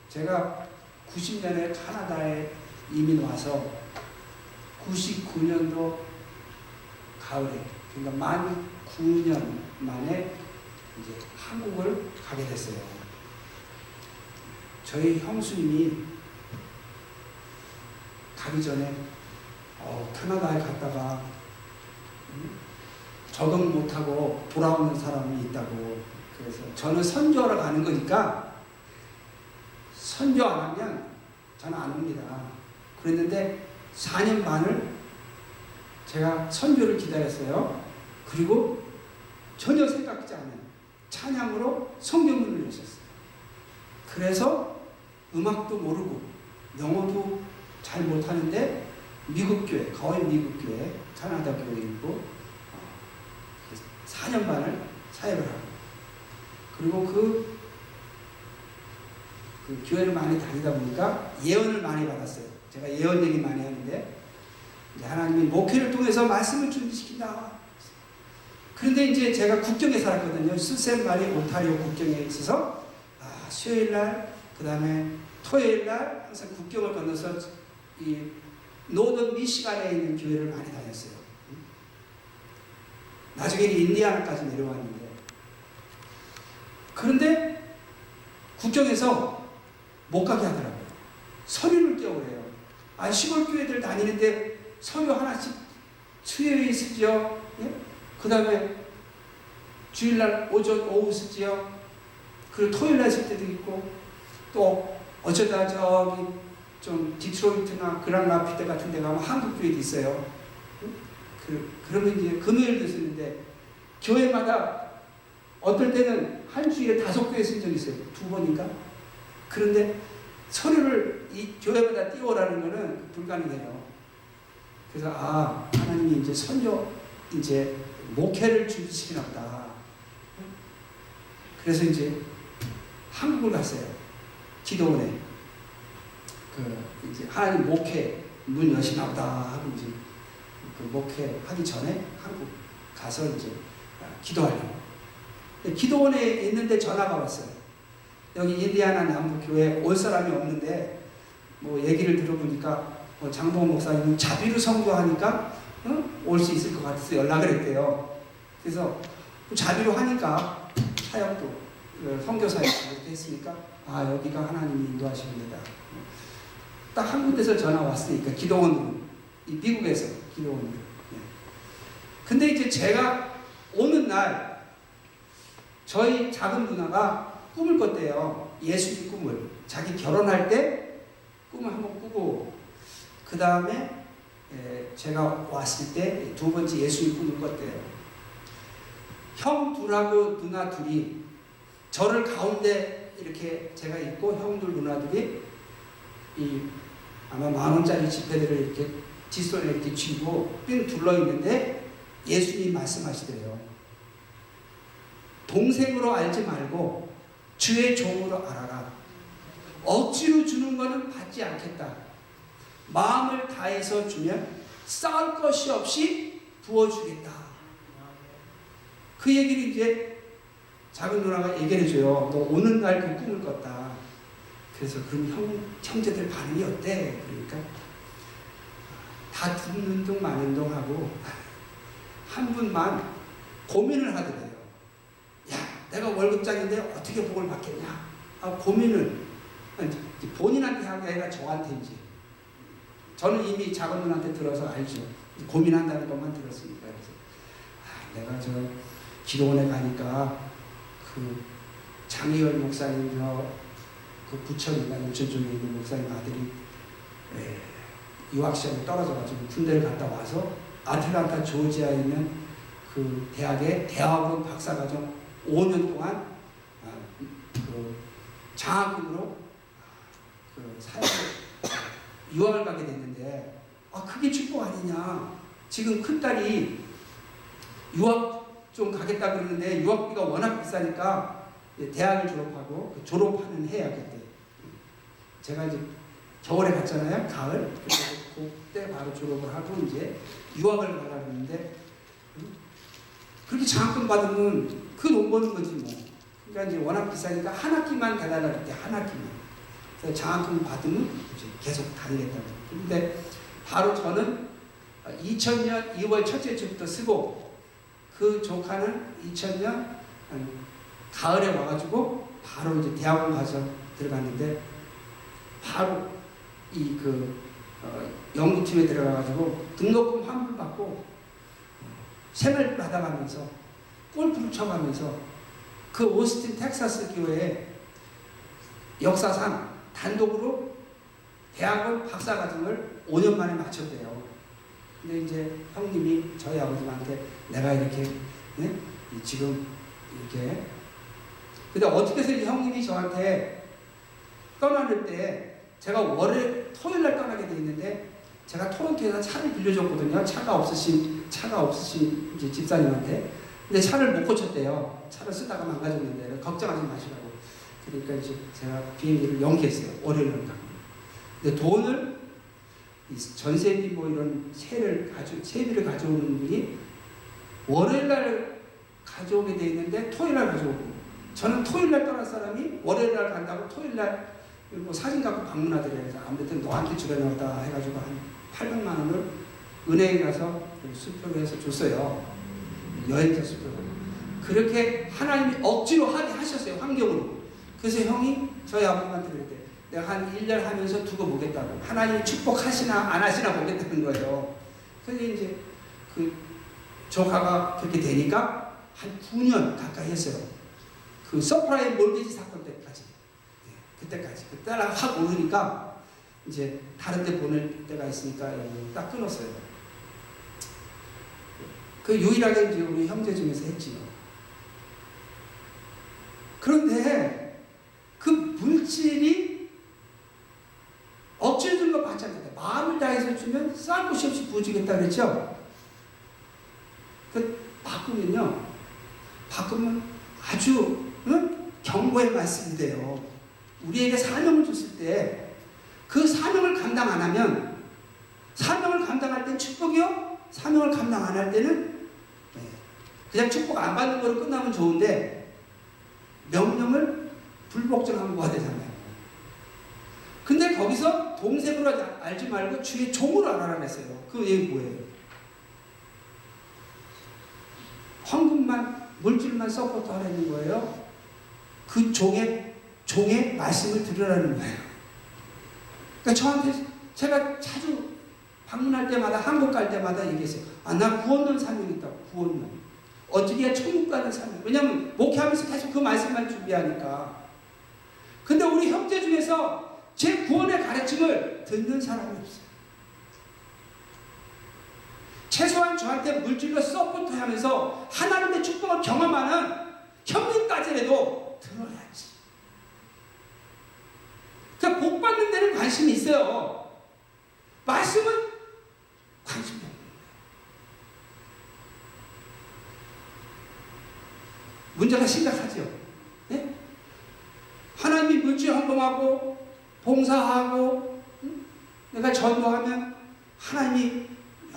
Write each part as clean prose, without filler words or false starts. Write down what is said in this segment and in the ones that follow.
제가 90년에 캐나다에 이민 와서 99년도 가을에, 그러니까 만 9년 만에 이제 한국을 가게 됐어요. 저희 형수님이 가기 전에 캐나다에 갔다가 적응 못하고 돌아오는 사람이 있다고, 그래서 저는 선교하러 가는 거니까 선교 안 하면 저는 안 옵니다. 그랬는데 4년 반을 제가 선교를 기다렸어요. 그리고 전혀 생각지 않은 찬양으로 성경문을 여셨어요. 그래서 음악도 모르고 영어도 잘 못하는데 미국 교회, 거의 미국 교회, 캐나다 교회이고 4년 반을 사역을 하고, 그리고 그 교회를 많이 다니다 보니까 예언을 많이 받았어요. 제가 예언 얘기 많이 하는데, 이제 하나님이 목회를 통해서 말씀을 준비시킨다. 그런데 이제 제가 국경에 살았거든요. 수세마리 오타리오 국경에 있어서 수요일날, 그 다음에 토요일날 항상 국경을 건너서 이 노던 미시간에 있는 교회를 많이 다녔어요. 나중에는 인디아나까지 내려왔는데, 그런데 국경에서 못 가게 하더라고요. 서류를 떼오래요. 시골 교회들 다니는데 서류 하나씩 수요일 쓰지요. 예? 그 다음에 주일날 오전 오후 쓰지요. 그리고 토요일날 쓸 때도 있고, 또 어쩌다 저기 좀 디트로이트나 그랑 라피드 같은 데 가면 한국 교회도 있어요. 그러면 이제 금요일도 쓰는데, 교회마다 어떨 때는 한 주일에 5교회 쓴 적이 있어요. 2번인가? 그런데 서류를 이 교회마다 띄워라는 거는 불가능해요. 그래서 하나님이 이제 선교, 이제 목회를 준비시키나 보다. 그래서 이제 한국을 갔어요. 기도원에. 이제 하나님 목회 문 여시나 보다 하고, 이제 그 목회 하기 전에 한국 가서 이제 기도하려고. 기도원에 있는데 전화가 왔어요. 여기 인디아나 남부교회 올 사람이 없는데, 뭐 얘기를 들어보니까 장봉 목사님은 자비로 선교하니까 올 수 있을 것 같아서 연락을 했대요. 그래서 자비로 하니까 사역도, 선교 사역 이렇게 했으니까 여기가 하나님이 인도하시는 데다. 딱 한 군데서 전화 왔으니까, 기도원으로, 이 미국에서 기도원으로. 근데 이제 제가 오는 날 저희 작은 누나가 꿈을 꿨대요. 예수님 꿈을. 자기 결혼할 때 꿈을 한번 꾸고, 그 다음에 제가 왔을 때 2번째 예수님 꿈을 꿨대요. 형 둘하고 누나 둘이 저를 가운데 이렇게 제가 있고, 형들 누나들이 아마 10,000원짜리 지폐들을 이렇게 뒷손에 이렇게 쥐고 삥 둘러 있는데, 예수님 말씀하시더래요. 동생으로 알지 말고 주의 종으로 알아라. 억지로 주는 것은 받지 않겠다. 마음을 다해서 주면 쌓을 것이 없이 부어주겠다. 그 얘기를 이제 작은 누나가 얘기를 해줘요. 너 오는 날 그 꿈을 꿨다. 그래서 그럼 형제들 반응이 어때? 그러니까 다 듣는 둥 마는 둥 하고, 한 분만 고민을 하더래요. 야, 내가 월급장인데 어떻게 복을 받겠냐? 고민을 본인한테 한 게 아니라 저한테, 이제 저는 이미 작은 누나한테 들어서 알죠. 고민한다는 것만 들었으니까. 그래서 내가 저 기도원에 가니까 그 장희열 목사님, 그 부천인가 인천 쪽에 있는 목사님 아들이 유학시험에 떨어져가지고 군대를 갔다 와서 아틀란타 조지아에 있는 그 대학의 대학원 박사과정 5년 동안 그 장학금으로 그 사역을 유학을 가게 됐는데, 그게 축복 아니냐. 지금 큰딸이 유학 좀 가겠다 그러는데 유학비가 워낙 비싸니까 대학을 졸업하고, 그 졸업하는 해야 그때 제가 이제 겨울에 갔잖아요. 가을. 그때 바로 졸업을 하고 이제 유학을 가려고 했는데, 그렇게 장학금 받으면 그 돈 버는 거지 뭐. 그러니까 이제 워낙 비싸니까 한 학기만 달라고 그랬대. 한 학기만. 그래서 장학금 받으면 이제 계속 다니겠다고. 근데 바로 저는 2000년 2월 첫째 주부터 쓰고 그 조카는 2000년 가을에 와가지고 바로 이제 대학원 가서 들어갔는데 바로 이 연구팀에 들어가가지고 등록금 환불받고 생을 받아가면서 골프를 쳐가면서 그 오스틴 텍사스 교회에 역사상 단독으로 대학원 박사과정을 5년 만에 마쳤대요. 근데 이제 형님이 저희 아버님한테 내가 이렇게 네? 지금 이렇게 근데 어떻게 해서 이 형님이 저한테 떠나는 때 제가 토요일 날 떠나게 돼 있는데 제가 토론토에서 차를 빌려줬거든요. 차가 없으신 이제 집사님한테. 근데 차를 못 고쳤대요. 차를 쓰다가 망가졌는데 걱정하지 마시라고. 그러니까 이제 제가 비행기를 연기했어요. 월요일 날 가고. 근데 돈을 전세비 뭐 이런 세비를 가져오는 분이 월요일 날 가져오게 돼 있는데 토요일 날 가져오고 저는 토요일 날 떠날 사람이 월요일 날 간다고 토요일 날 뭐 사진 갖고 방문하더래요. 그래서 아무튼 너한테 주려놓다 해가지고 한 800만 원을 은행에 가서 수표로 해서 줬어요. 여행자 수표로. 그렇게 하나님이 억지로 하게 하셨어요. 환경으로. 그래서 형이 저희 아버님한테 그랬대. 내가 한 1년 하면서 두고 보겠다고. 하나님이 축복하시나 안 하시나 보겠다는 거예요. 그래서 이제 그 조카가 그렇게 되니까 한 9년 가까이 했어요. 그 서프라임 몰게지 사건 때까지. 그때까지. 그때랑 확 오르니까 이제 다른 데 보낼 때가 있으니까 딱 끊었어요. 그 유일하게 이제 우리 형제 중에서 했지요. 그런데 그 물질이 억지로 주는 거 받지 않겠다. 마음을 다해서 주면 쌀 곳이 없이 부어주겠다 그랬죠? 바꾸면 아주 경고의 말씀인데요. 우리에게 사명을 줬을 때 그 사명을 감당 안 하면 사명을 감당할 땐 축복이요. 사명을 감당 안 할 때는 그냥 축복 안 받는 거로 끝나면 좋은데 명령을 불복종하면 뭐가 되잖아요. 근데 거기서 동생으로 알지 말고 주의 종으로 알아라 그랬어요. 그 얘기 뭐예요? 헌금만 물질만 서포트 하라는 거예요. 그 종의 말씀을 들으라는 거예요. 그러니까 저한테 제가 자주 방문할 때마다 한국 갈 때마다 얘기했어요. 나 구원론 사명이 있다고. 구원론. 어떻게 해야 천국 가는 사명. 왜냐하면 목회하면서 계속 그 말씀만 준비하니까. 근데 우리 형제 중에서 제 구원의 가르침을 듣는 사람이 없어요. 최소한 저한테 물질로 서포트하면서 하나님의 축복을 경험하는 형님까지라도 들어야지. 그러니까 복 받는 데는 관심이 있어요. 말씀은 관심이 없는 거예요. 문제가 심각하죠. 네? 하나님이 물질 헌금하고 봉사하고 내가 전도하면 하나님이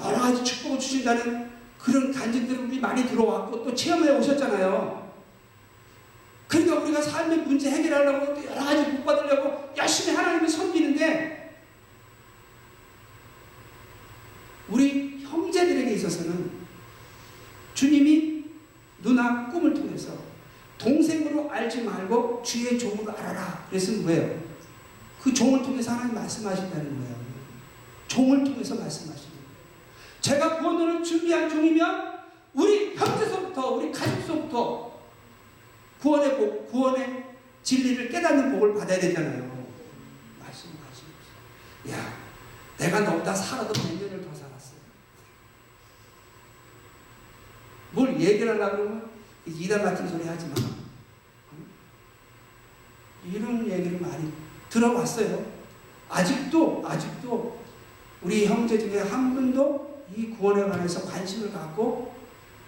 여러 가지 축복을 주신다는 그런 간증들이 많이 들어왔고 또 체험해 오셨잖아요. 그러니까 우리가 삶의 문제 해결하려고 또 여러 가지 복 받으려고 열심히 하나님을 섬기는데 우리 형제들에게 있어서는 주님이 누나 꿈을 통해서 동생으로 알지 말고 주의 종으로 알아라. 그랬으면 뭐예요? 그 종을 통해서 하나님 말씀하신다는 거예요. 종을 통해서 말씀하시는 거예요. 제가 구원을 준비한 종이면 우리 형제서부터 우리 가족서부터 구원의 복, 구원의 진리를 깨닫는 복을 받아야 되잖아요. 말씀하시면서 야, 내가 너보다 살아도 몇 년을 더 살았어요. 뭘 얘기를 하려고 그러면 이단 같은 소리 하지 마. 이런 얘기를 많이 들어봤어요. 아직도 우리 형제 중에 한 분도 이 구원에 관해서 관심을 갖고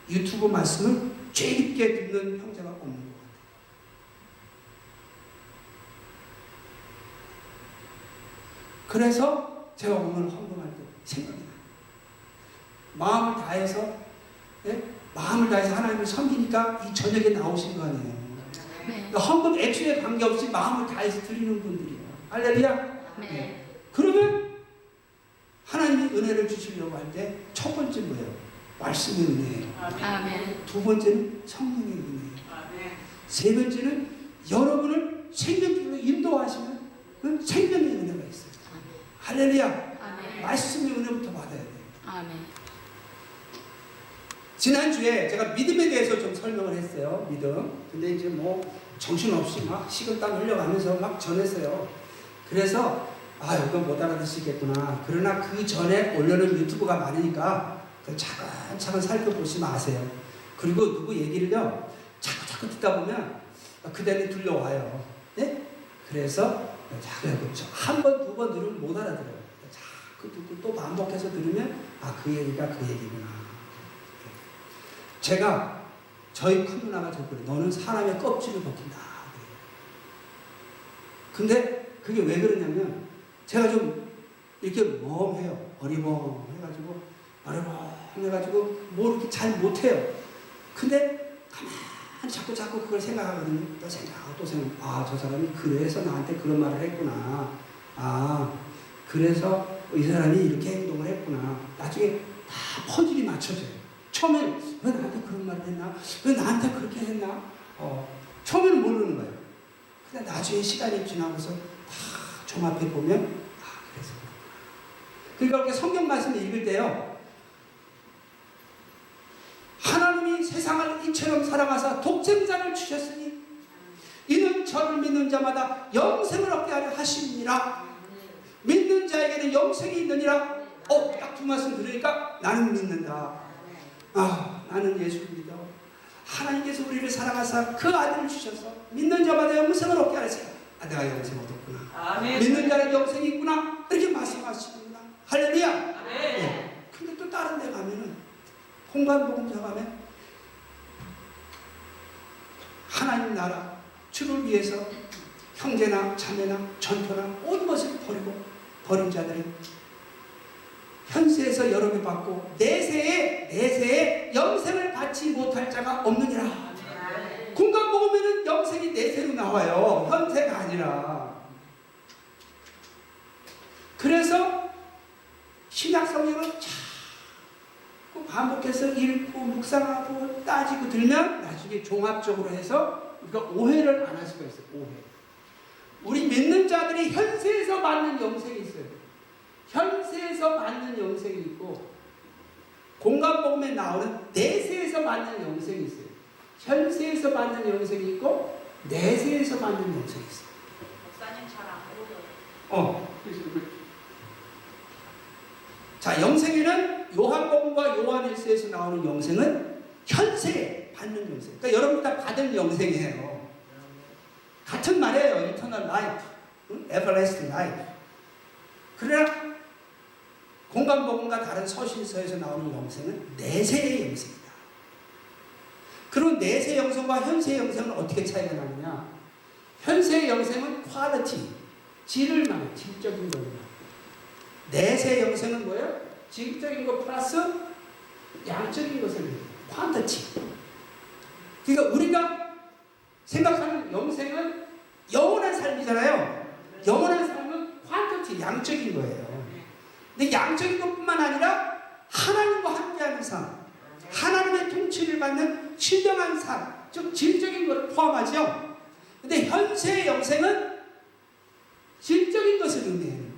유튜브 말씀을 죄 깊게 듣는 형제가 없는 것 같아요. 그래서 제가 오늘 헌금할 때 생각이 나요. 마음을 다해서 하나님을 섬기니까 이 저녁에 나오신 거 아니에요. 그러니까 헌금 액수에 관계없이 마음을 다해서 드리는 분들이에요. 할렐루야. 네. 그러면 하나님이 은혜를 주시려고 할 때 첫 번째 뭐예요? 말씀의 은혜예요. 아멘. 두 번째는 성령의 은혜예요. 아멘. 세 번째는 여러분을 생명길로 인도하시는 생명의 은혜가 있어요. 할렐루야. 아멘. 말씀의 은혜부터 받아야 돼요. 아멘. 지난주에 제가 믿음에 대해서 좀 설명을 했어요. 믿음. 근데 이제 뭐 정신없이 막 식은땀 흘려가면서 막 전했어요. 그래서 이건 못 알아듣시겠구나. 그러나 그 전에 올려놓은 유튜브가 많으니까 차근차근 살펴보지 마세요. 그리고 누구 얘기를요 자꾸 듣다 보면 그대로 들려와요. 네? 그래서 자꾸 한 번, 두 번 들으면 못 알아들어요. 자꾸 듣고 또 반복해서 들으면 그 얘기가 그 얘기구나. 제가 저희 큰 누나가 저그래. 너는 사람의 껍질을 벗긴다. 근데 그게 왜 그러냐면 제가 좀 이렇게 멍해요. 어리멍해가지고 뭐 이렇게 잘 못해요. 근데 가만히 자꾸 그걸 생각하거든요. 또 생각하고 저 사람이 그래서 나한테 그런 말을 했구나. 그래서 이 사람이 이렇게 행동을 했구나. 나중에 다 퍼즐이 맞춰져요. 처음엔 왜 나한테 그런 말을 했나? 왜 나한테 그렇게 했나? 처음에는 모르는 거예요. 근데 나중에 시간이 지나고서 다 종합해 보면 그래서 그렇구나. 그러니까 이렇게 성경 말씀을 읽을 때요. 하나님이 세상을 이처럼 사랑하사 독생자를 주셨으니 이는 저를 믿는 자마다 영생을 얻게 하려 하심이니라. 믿는 자에게는 영생이 있느니라. 딱 두 말씀 들으니까 나는 믿는다. 나는 예수를 믿어. 하나님께서 우리를 사랑하사 그 아들을 주셔서 믿는 자마다 영생을 얻게 하시라. 내가 영생 얻었구나. 아멘. 믿는 자는 영생이 있구나. 이렇게 말씀하시는구나. 할렐루야. 아멘. 네. 근데 또 다른 데 가면은 공간복음자 가면 하나님 나라 주를 위해서 형제나 자매나 전표나 모든 것을 버리고 버린 자들이 현세에서 여러 배 받고 내세에 영생을 받지 못할 자가 없느니라. 공간복음에는 영생이 내세로 나와요. 현세가 아니라. 그래서 신약 성경을 자꾸 반복해서 읽고 묵상하고 따지고 들면 나중에 종합적으로 해서 우리가 오해를 안 할 수가 있어요. 오해. 우리 믿는 자들이 현세에서 받는 영생이 있어요. 현세에서 받는 영생이 있고 공간복음에 나오는 내세에서 받는 영생이 있어요. 현세에서 받는 영생이 있고 내세에서 받는 영생이 있어요. 목사님 잘 안 보여요. 자, 영생에는 요한복음과 요한일서에서 나오는 영생은 현세에 받는 영생. 그러니까 여러분 다 받은 영생이에요. 같은 말이에요. Eternal life, everlasting life. 그러나 공간복음과 다른 서신서에서 나오는 영생은 내세의 영생이다. 그리고 내세 영생과 현세의 영생은 어떻게 차이가 나느냐? 현세의 영생은 퀄리티, 질을 말해요. 질적인 겁니다. 내세 영생은 뭐예요? 질적인 것 플러스 양적인 것을 말해요. 퀄리티. 그러니까 우리가 생각하는 영생은 영원한 삶이잖아요. 영원한 삶은 퀄리티, 양적인 거예요. 근데 양적인 것뿐만 아니라 하나님과 함께하는 삶, 하나님의 통치를 받는 신령한 삶, 즉 질적인 것을 포함하죠. 근데 현세의 영생은 질적인 것을 의미하는 거예요.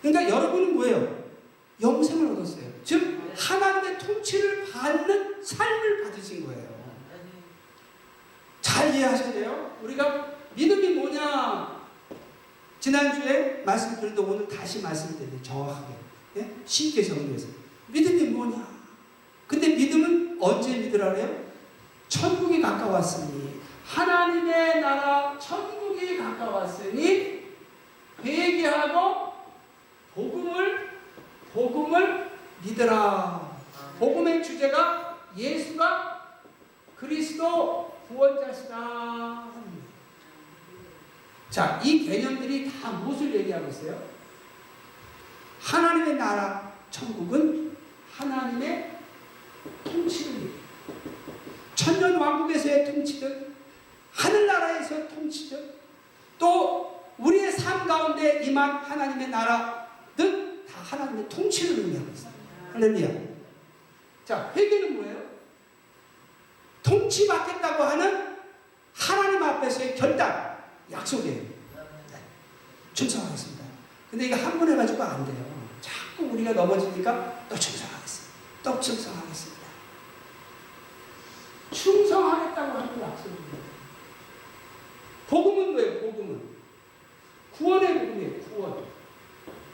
그러니까 여러분은 뭐예요? 영생을 얻었어요. 즉 하나님의 통치를 받는 삶을 받으신 거예요. 잘 이해하셔야 돼요. 우리가 믿음이 뭐냐? 지난주에 말씀드렸는데 오늘 다시 말씀드리는데 정확하게, 쉽게 정리해서 믿음이 뭐냐? 근데 믿음은 언제 믿으라 그래요? 천국이 가까웠으니, 하나님의 나라 천국이 가까웠으니 회개하고 복음을 믿으라. 복음의 주제가 예수가 그리스도 구원자시다. 자, 이 개념들이 다 무엇을 얘기하고 있어요? 하나님의 나라 천국은 하나님의 통치를 얘기해요. 천년 왕국에서의 통치든 하늘나라에서의 통치든 또 우리의 삶 가운데 임한 하나님의 나라는 다 하나님의 통치를 의미하고 있어요. 할렐루야. 자, 회개는 뭐예요? 통치받겠다고 하는 하나님 앞에서의 결단, 약속이에요. 네. 충성하겠습니다. 근데 이거 한 번 해가지고 안 돼요. 자꾸 우리가 넘어지니까 또 충성하겠습니다. 또 충성하겠습니다. 충성하겠다고 하는 약속입니다. 복음은 뭐예요? 복음은 구원의 복음이에요. 구원.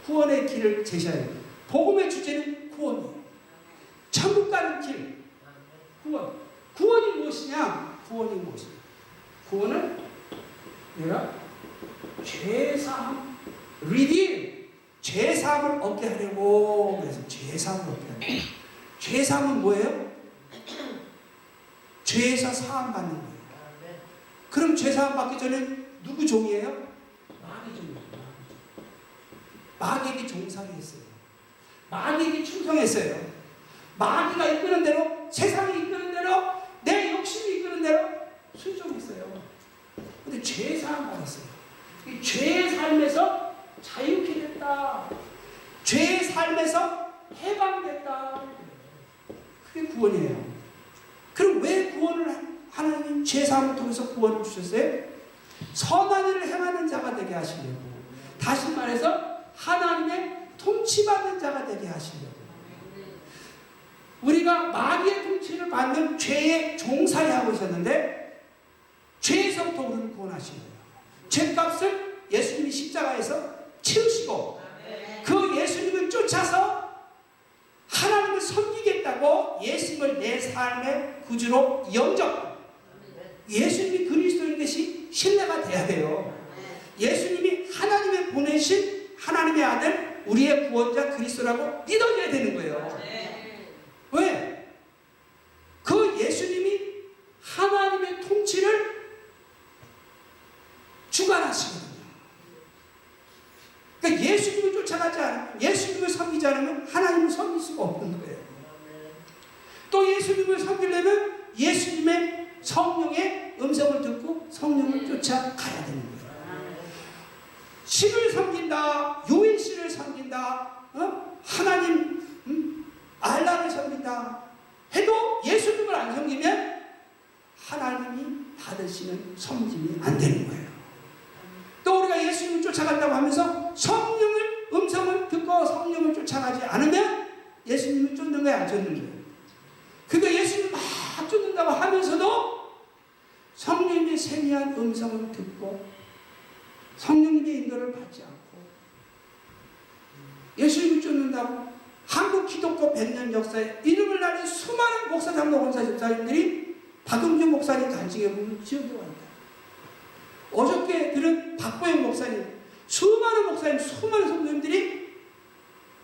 구원의 길을 제시해야 돼요. 복음의 주제는 구원이에요. 천국 가는 길. 구원. 구원이 무엇이냐? 구원이 무엇이냐? 구원은 내가 죄사함, redeem, 죄사함을 얻게 하려고. 그래서 죄사함을 얻게 하려고. 죄사함은 뭐예요? 죄에서 사함 받는 거예요. 그럼 죄사함 받기 전에 누구 종이에요? 마귀 종이에요. 마귀에게 종살이 했어요. 마귀에게 충성했어요. 마귀가 이끄는 대로, 세상이 이끄는 대로, 내 욕심이 이끄는 대로 순종했어요. 근데 죄사함 받았어요. 이 죄의 삶에서 자유케 됐다. 죄의 삶에서 해방됐다. 그게 구원이에요. 그럼 왜 구원을 하나님 죄사함을 통해서 구원을 주셨어요? 선한 일을 행하는 자가 되게 하시려고. 다시 말해서 하나님의 통치받는 자가 되게 하시려고. 우리가 마귀의 통치를 받는 죄의 종살이 하고 있었는데 죄에서부터 우리를 구원하신 거예요. 죄값을 예수님이 십자가에서 치우시고 그 예수님을 쫓아서 하나님을 섬기겠다고 예수님을 내 삶의 구주로 영접. 예수님이 그리스도인 것이 신뢰가 돼야 돼요. 예수님이 하나님의 보내신 하나님의 아들, 우리의 구원자 그리스도라고 믿어져야 되는 거예요. 왜? 그 예수님이 하나님의 통치를 주관하시거든요. 그러니까 예수님을 쫓아가지 않으면, 예수님을 섬기지 않으면 하나님을 섬길 수가 없는 거예요. 또 예수님을 섬기려면 예수님의 성령의 음성을 듣고 성령을 쫓아가야 되는 거예요. 신을 섬긴다, 요일신을 섬긴다, 하나님, 알라를 섬긴다 해도 예수님을 안 섬기면 하나님이 받으시는 섬김이 안 되는 거예요. 또 우리가 예수님을 쫓아간다고 하면서 성령을 음성을 듣고 성령을 쫓아가지 않으면 예수님을 쫓는 거야, 안 쫓는 거예요. 그러니까 예수님을 막 쫓는다고 하면서도 성령님의 세미한 음성을 듣고 성령님의 인도를 받지 않고 예수님을 쫓는다고 한국 기독교 100년 역사에 이름을 날린 수많은 목사장, 목사님들이 박용준 목사님 단식에 보면 지옥에 왔다. 어저께 들은 박보영 목사님, 수많은 목사님, 수많은 성도님들이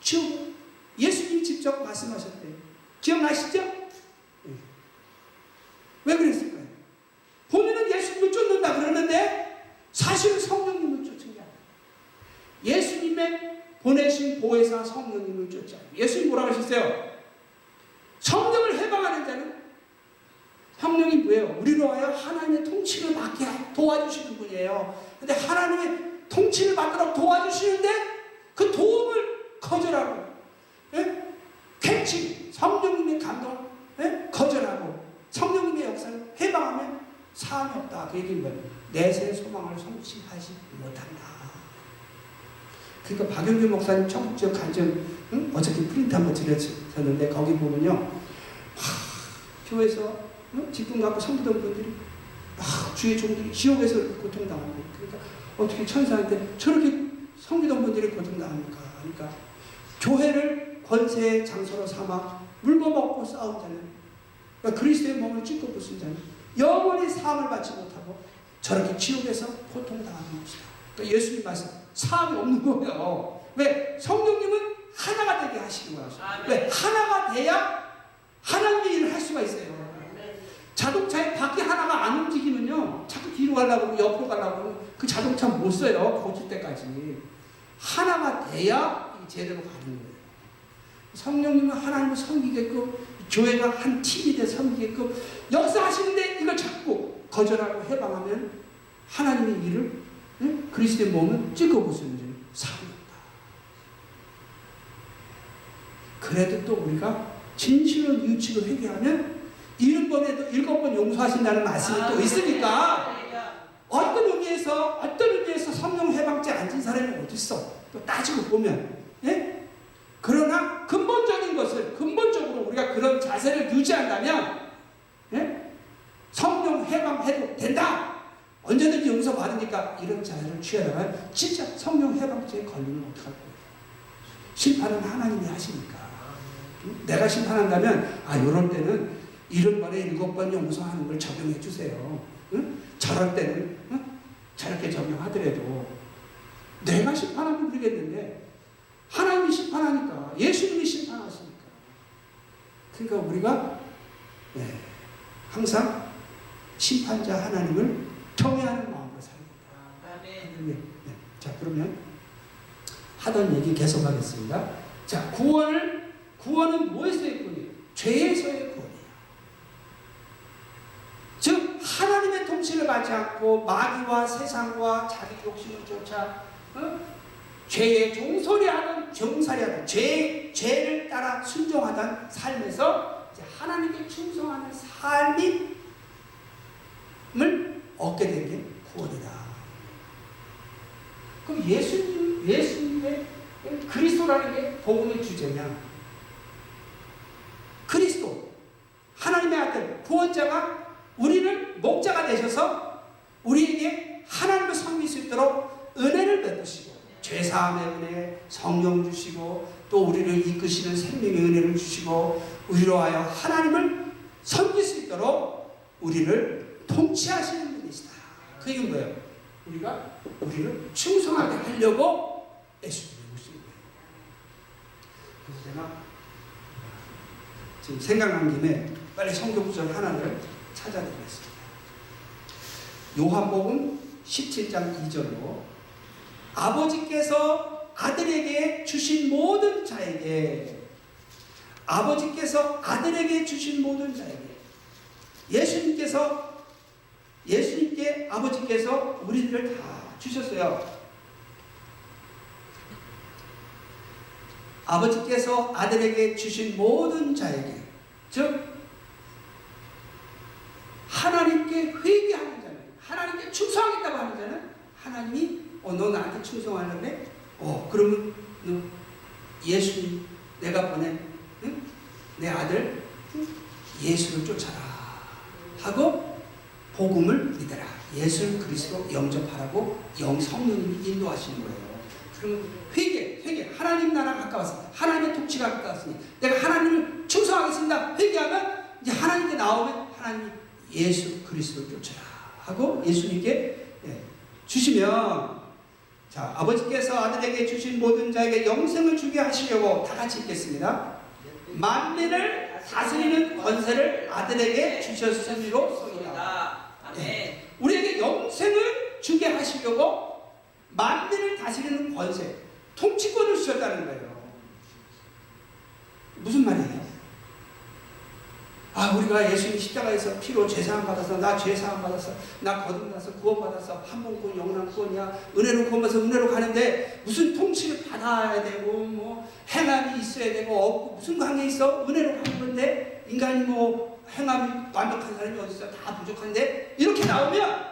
지옥, 예수님이 직접 말씀하셨대요. 기억나시죠? 왜 그랬을까요? 본인은 예수님을 쫓는다 그러는데 사실은 성령님을 쫓은 게 아니에요. 예수님의 보내신 보혜사 성령님을 쫓지 않아요. 예수님 뭐라고 하셨어요? 성령을 해방하는 자는 성령이 뭐예요? 우리로 하여 하나님의 통치를 받게 도와주시는 분이에요. 근데 하나님의 통치를 받도록 도와주시는데 그 도움을 거절하고, 예? 캐치, 성령님의 감동을, 예? 거절하고 성령님의 역사를 해방하면 사함이 없다. 그 얘기는 뭐예요? 내세 소망을 성취하지 못한다. 그러니까 박용준 목사님 청국지역 간증, 어저께 프린트 한번 드렸었는데 거기 보면요, 교회에서 직분 갖고 성도들 분들이 주의 종들이 지옥에서 고통당하고, 그러니까 어떻게 천사한테 저렇게 성기던 분들이 고통당합니까? 그러니까 교회를 권세의 장소로 삼아 물고 먹고 싸운 자는, 그러니까 그리스도의 몸을 찢고 부순 자는 영원히 사함을 받지 못하고 저렇게 지옥에서 고통당하는 것이다. 그러니까 예수님 말씀, 사함이 없는 거예요. 왜? 성령님은 하나가 되게 하시는 거예요. 왜? 하나가 돼야 하나님의 일을 할 수가 있어요. 자동차의 바퀴 하나가 안 움직이면요, 자꾸 뒤로 가려고 하고 옆으로 가려고 하고 그 자동차 못 써요. 고칠 때까지. 하나가 돼야 제대로 가는 거예요. 성령님은 하나님을 섬기게끔, 교회가 한 팀이 돼 섬기게끔 역사하시는데 이걸 자꾸 거절하고 해방하면 하나님의 일을 그리스도의 몸은 찢어부수는 사람이다. 그래도 또 우리가 진실로 뉘우치고 회개하면 7번에도 7번 용서하신다는 말씀이 또 있으니까 어떤 의미에서 성령 해방죄 앉은 사람이 어디 있어? 또 따지고 보면, 예? 그러나 근본적으로 우리가 그런 자세를 유지한다면, 예? 성령 해방해도 된다. 언제든지 용서 받으니까 이런 자세를 취하다가 진짜 성령 해방죄에 걸리면 어떡할 거예요? 심판은 하나님이 하시니까. 내가 심판한다면 이럴 때는 7번에 7번 용서하는 걸 적용해 주세요. 응? 저럴 때는 저렇게 적용하더라도 내가 심판하면 모르겠는데 하나님이 심판하니까, 예수님이 심판하시니까. 그러니까 우리가 항상 심판자 하나님을 경외하는 마음으로 살겠다. 네. 자, 그러면 하던 얘기 계속하겠습니다. 자, 구원은 뭐에서의 구원이에요? 죄에서의 구원이에요. 즉 하나님의 통치를 받지 않고 마귀와 세상과 자기 욕심을 쫓아 죄에 종살이하는 죄를 따라 순종하던 삶에서 이제 하나님께 충성하는 삶을 얻게 된 게 구원이다. 그럼 예수님의 그리스도라는 게 복음의 주제냐? 그리스도, 하나님의 아들, 구원자가 우리를 목자가 되셔서 우리에게 하나님을 섬길 수 있도록 은혜를 베푸시고, 죄사함의 은혜, 성령 주시고, 또 우리를 이끄시는 생명의 은혜를 주시고, 우리로 하여 하나님을 섬길 수 있도록 우리를 통치하시는 분이시다. 그 이유는 뭐예요? 우리를 충성하게 하려고 애쓰시는 거예요. 그래서 제가 지금 생각난 김에 빨리 성경 구절 하나를 찾아드리겠습니다. 요한복음 17장 2절로 아버지께서 아들에게 주신 모든 자에게, 아버지께서 아들에게 주신 모든 자에게, 예수님께 아버지께서 우리들을 다 주셨어요. 아버지께서 아들에게 주신 모든 자에게, 즉 하나님께 회개하는 자는, 하나님께 충성하겠다고 하는 자는 하나님이 너 나한테 충성하려고 그래? 그러면 너 예수님, 내가 보낸 내 아들 예수를 쫓아라 하고 복음을 믿어라, 예수 그리스도 영접하라고 성령님이 인도하시는 거예요. 그러면 회개, 하나님 나라 가까웠습니다. 하나님의 통치가 가까웠으니 내가 하나님을 충성하겠습니다. 회개하면 이제 하나님께 나오면 하나님이 예수 그리스도를 쫓아라 하고 예수님께 주시면, 자, 아버지께서 아들에게 주신 모든 자에게 영생을 주게 하시려고, 다 같이 읽겠습니다. 만민을 다스리는 권세를 아들에게 주셨음이로소이다. 우리에게 영생을 주게 하시려고 만민을 다스리는 권세, 통치권을 주셨다는 거예요. 무슨 말이에요? 우리가 예수님 십자가에서 피로 죄사함 받아서, 나 죄사함 받아서, 나 거듭나서 구원받아서, 한 번 구원 영원한 구원이야, 은혜로 구원받아서 은혜로 가는데 무슨 통치를 받아야 되고 뭐 행함이 있어야 되고 없고 무슨 관계 있어? 은혜로 가는 건데 인간이 뭐 행함이 완벽한 사람이 어디 있어? 다 부족한데 이렇게 나오면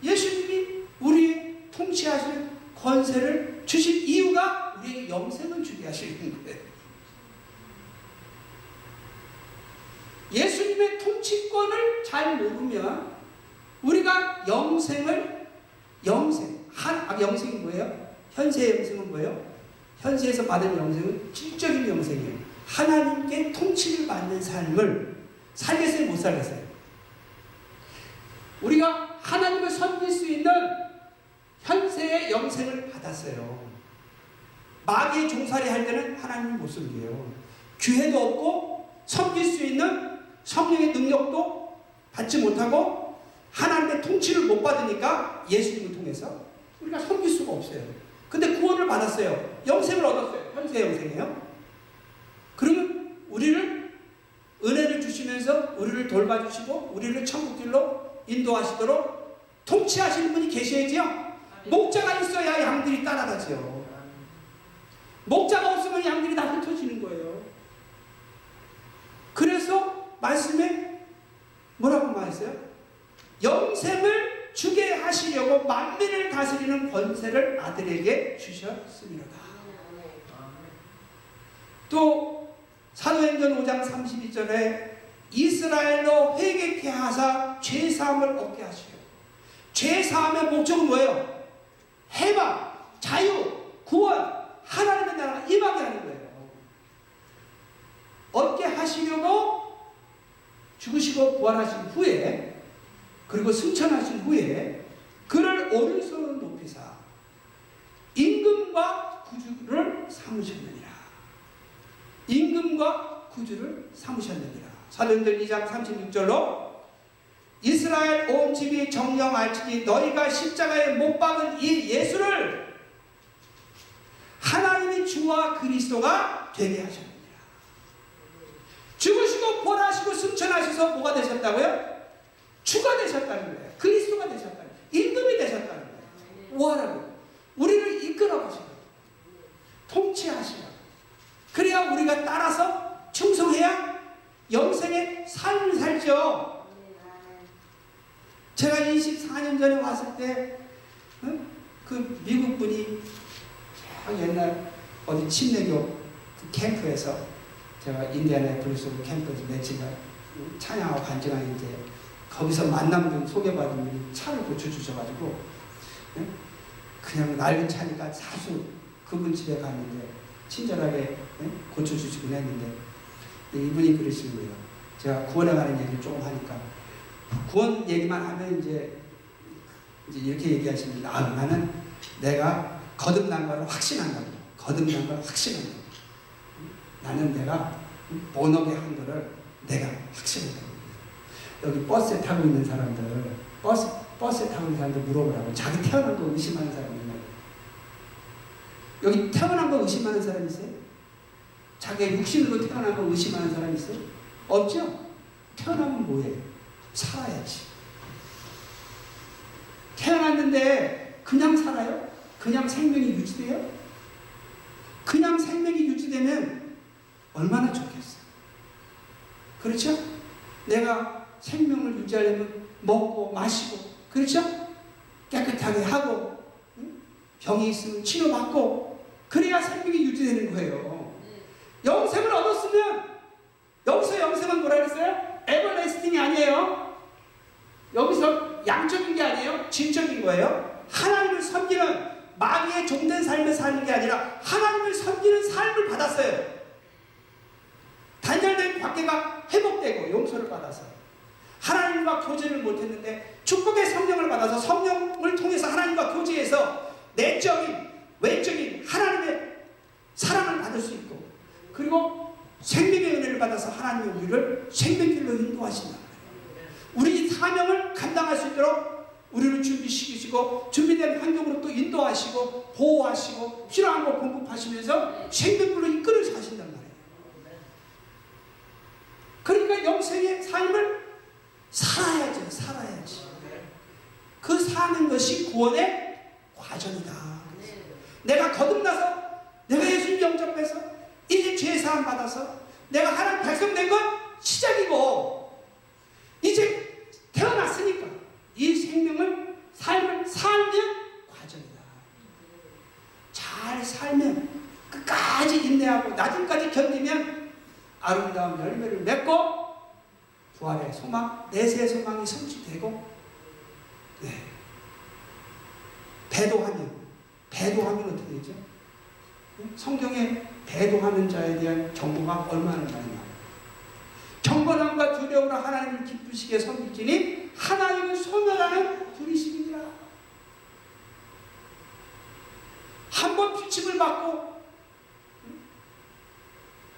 예수님이 우리의 통치하시는 권세를 주신 이유가 우리에게 영생을 주게 하시는 거예요. 예수님의 통치권을 잘 모르면 우리가 영생이 뭐예요? 현세의 영생은 뭐예요? 현세에서 받은 영생은 질적인 영생이에요. 하나님께 통치를 받는 삶을 살겠어요, 못 살겠어요? 우리가 하나님을 섬길 수 있는 현세의 영생을 받았어요. 마귀의 종살이 할 때는 하나님을 못 섬겨요. 기회도 없고 섬길 수 있는 성령의 능력도 받지 못하고 하나님의 통치를 못 받으니까 예수님을 통해서 우리가 섬길 수가 없어요. 근데 구원을 받았어요. 영생을 얻었어요. 현세 영생이에요. 그러면 우리를 은혜를 주시면서 우리를 돌봐주시고 우리를 천국길로 인도하시도록 통치하시는 분이 계셔야지요. 목자가 있어야 양들이 따라가죠. 목자가 없으면 양들이 다 흩어지는 거예요. 그래서 말씀에 뭐라고 말했어요? 영생을 주게 하시려고 만민을 다스리는 권세를 아들에게 주셨습니다. 또 사도행전 5장 32절에 이스라엘로 회개케 하사 죄사함을 얻게 하시려. 죄사함의 목적은 뭐예요? 해방, 자유, 구원, 하나님의 나라가 임하게 하는 거예요. 얻게 하시려고 죽으시고 부활하신 후에, 그리고 승천하신 후에 그를 오른손으로 높이사 임금과 구주를 삼으셨느니라. 임금과 구주를 삼으셨느니라. 사도행전 2장 36절로 이스라엘 온 집이 정령 알지니 너희가 십자가에 못 박은 이 예수를 하나님이 주와 그리스도가 되게 하셨느니라. 죽으시고 부활하시고 승천하셔서 뭐가 되셨다고요? 주가 되셨다는 거예요. 그리스도가 되셨다는 거예요. 임금이 되셨다는 거예요. 뭐하라고? 우리를 이끌어가시고 통치하시라고. 그래야 우리가 따라서 충성해야 영생의 삶을 살죠. 제가 24년 전에 왔을 때 그 미국 분이 옛날 어디 침례교 그 캠프에서, 제가 인디애나폴리스 캠프에서 며칠간 찬양하고 간증하는데 거기서 만난 분, 소개받은 분이 차를 고쳐주셔가지고 그냥 낡은 차니까 사수 그분 집에 갔는데 친절하게 고쳐주시곤 했는데 이분이 그러시는 거예요. 제가 구원에 관한 얘기를 조금 하니까 구원 얘기만 하면 이제 이렇게 얘기하십니다. 아, 나는 내가 거듭난 걸 확신한다고. 거듭난 걸 확신한다고. 나는 내가 본업에 한 거를 내가 확신한다고. 여기 버스에 타고 있는 사람들, 버스에 타고 있는 사람들 물어보라고. 자기 태어난 거 의심하는 사람 있나요? 여기 태어난 거 의심하는 사람 있어요? 자기의 육신으로 태어난 거 의심하는 사람 있어요? 없죠? 태어나면 뭐해? 살아야지. 태어났는데 그냥 살아요? 그냥 생명이 유지돼요? 그냥 생명이 유지되면 얼마나 좋겠어요. 그렇죠? 내가 생명을 유지하려면 먹고 마시고, 그렇죠? 깨끗하게 하고, 병이 있으면 치료받고, 그래야 생명이 유지되는 거예요. 영생을 얻었으면, 여기서 영생은 뭐라 그랬어요? 에버레스팅이 아니에요. 여기서 양적인 게 아니에요. 질적인 거예요. 하나님을 섬기는 마귀의 종된 삶을 사는 게 아니라 하나님을 섬기는 삶을 받았어요. 단절된 관계가 회복되고 용서를 받아서 하나님과 교제를 못했는데 축복의 성령을 받아서 성령을 통해서 하나님과 교제해서 내적인 외적인 하나님의 사랑을 받을 수 있고, 그리고 생명의 은혜를 받아서 하나님이 우리를 생명길로 인도하신다. 우리 사명을 감당할 수 있도록 우리를 준비시키시고 준비된 환경으로 또 인도하시고 보호하시고 필요한 거 공급하시면서 생명길로 이끌어 가신단 말이에요. 그러니까 영생의 삶을 살아야죠. 살아야지. 그 사는 것이 구원의 과정이다. 내가 거듭나서, 내가 예수님 영접해서 이제 죄사함 받아서 내가 하나님 백성 된 건 시작이고, 이제 태어났으니까 이 생명을, 삶을 살면 과정이다. 잘 살면, 끝까지 인내하고 낮음까지 견디면 아름다운 열매를 맺고 부활의 소망, 내세의 소망이 성취되고, 배도하면 어떻게 되죠? 성경에 배도하는 자에 대한 경고가 얼마나 많이 나와요. 경건함과 두려움으로 하나님을 기쁘시게 섬기시니 하나님을 소멸하는 불의식이니라. 한번 규칙을 받고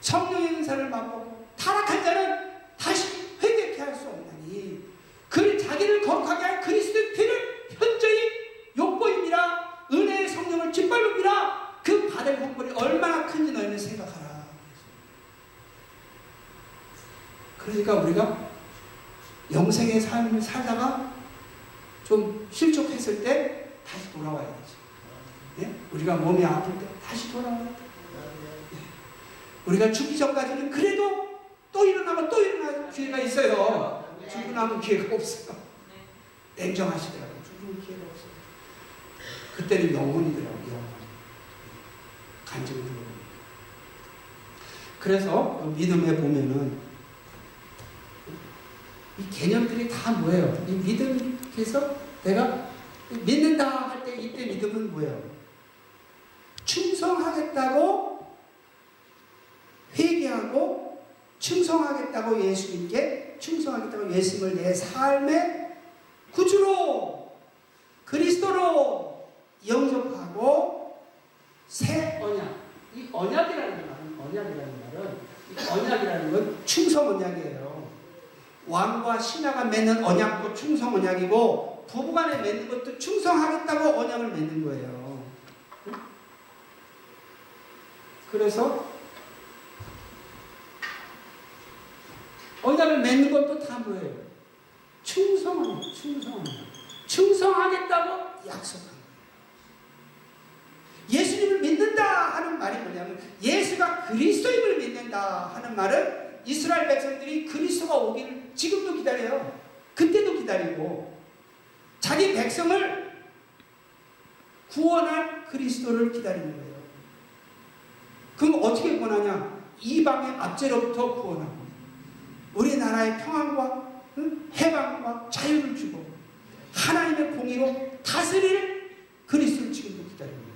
성령의 은사를 맛보고 타락한 자는 다시 회개케 할 수 없나니 그 자기를 거룩하게 할 그리스도의 피를 현저히 욕보입니다. 은혜의 성령을 짓밟습니다. 그 받을 형벌이 얼마나 큰지 너희는 생각하라. 그러니까 우리가 영생의 삶을 살다가 좀 실족했을 때 다시 돌아와야 되죠. 예? 우리가 몸이 아플 때 다시 돌아와야 돼요. 예. 우리가 죽기 전까지는 그래도 또 일어나고 또 일어날 기회가 있어요. 죽고 나면 기회가 없어요. 냉정하시더라고요. 죽으면 기회가 없어요. 그때는 영혼이더라고요. 영혼. 간증을 들어보니까. 그래서 믿음에 보면은 이 개념들이 다 뭐예요? 이 믿음에서 내가 믿는다 할 때 이때 믿음은 뭐예요? 충성하겠다고 회개하고 충성하겠다고 예수님께 충성하겠다고 예수님을 내 삶의 구주로 그리스도로 영접하고 새 언약. 이 언약이라는 건 충성 언약이에요. 왕과 신하가 맺는 언약도 충성 언약이고 부부간에 맺는 것도 충성하겠다고 언약을 맺는 거예요. 그래서 언약을 맺는 것도 다 뭐예요? 충성하겠다고 약속한 거예요. 예수님을 믿는다 하는 말이 뭐냐면 예수가 그리스도임을 믿는다 하는 말은 이스라엘 백성들이 그리스도가 오기를 지금도 기다려요. 그때도 기다리고 자기 백성을 구원할 그리스도를 기다리는 거예요. 그럼 어떻게 구원하냐? 이방의 압제로부터 구원하고 우리나라의 평안과 해방과 자유를 주고 하나님의 공의로 다스릴 그리스도를 지금도 기다리는 거예요.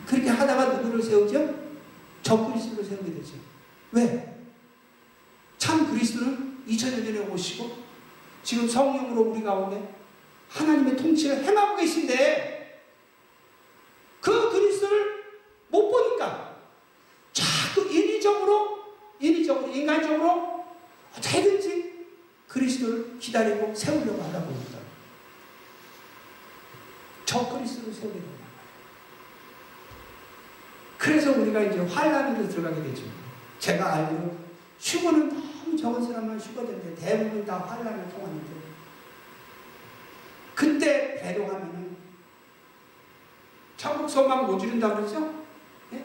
그렇게 하다가 누구를 세우죠? 적그리스도를 세우게 되죠. 왜? 참 그리스도는 2000년 전에 오시고 지금 성령으로 우리 가운데 하나님의 통치를 행하고 계신데 그 그리스도를 못 보니까 자꾸 인간적으로 어떻게든지 그리스도를 기다리고 세우려고 하다 보니까 적그리스도를 세우게 됩니다. 그래서 우리가 이제 환란으로 들어가게 되죠. 제가 알기로 휴거는 너무 적은 사람만 휴거되는데 대부분 다 환란을 통하는데 그때 배동하면은 천국 소망 못 이룬다 그러죠? 네?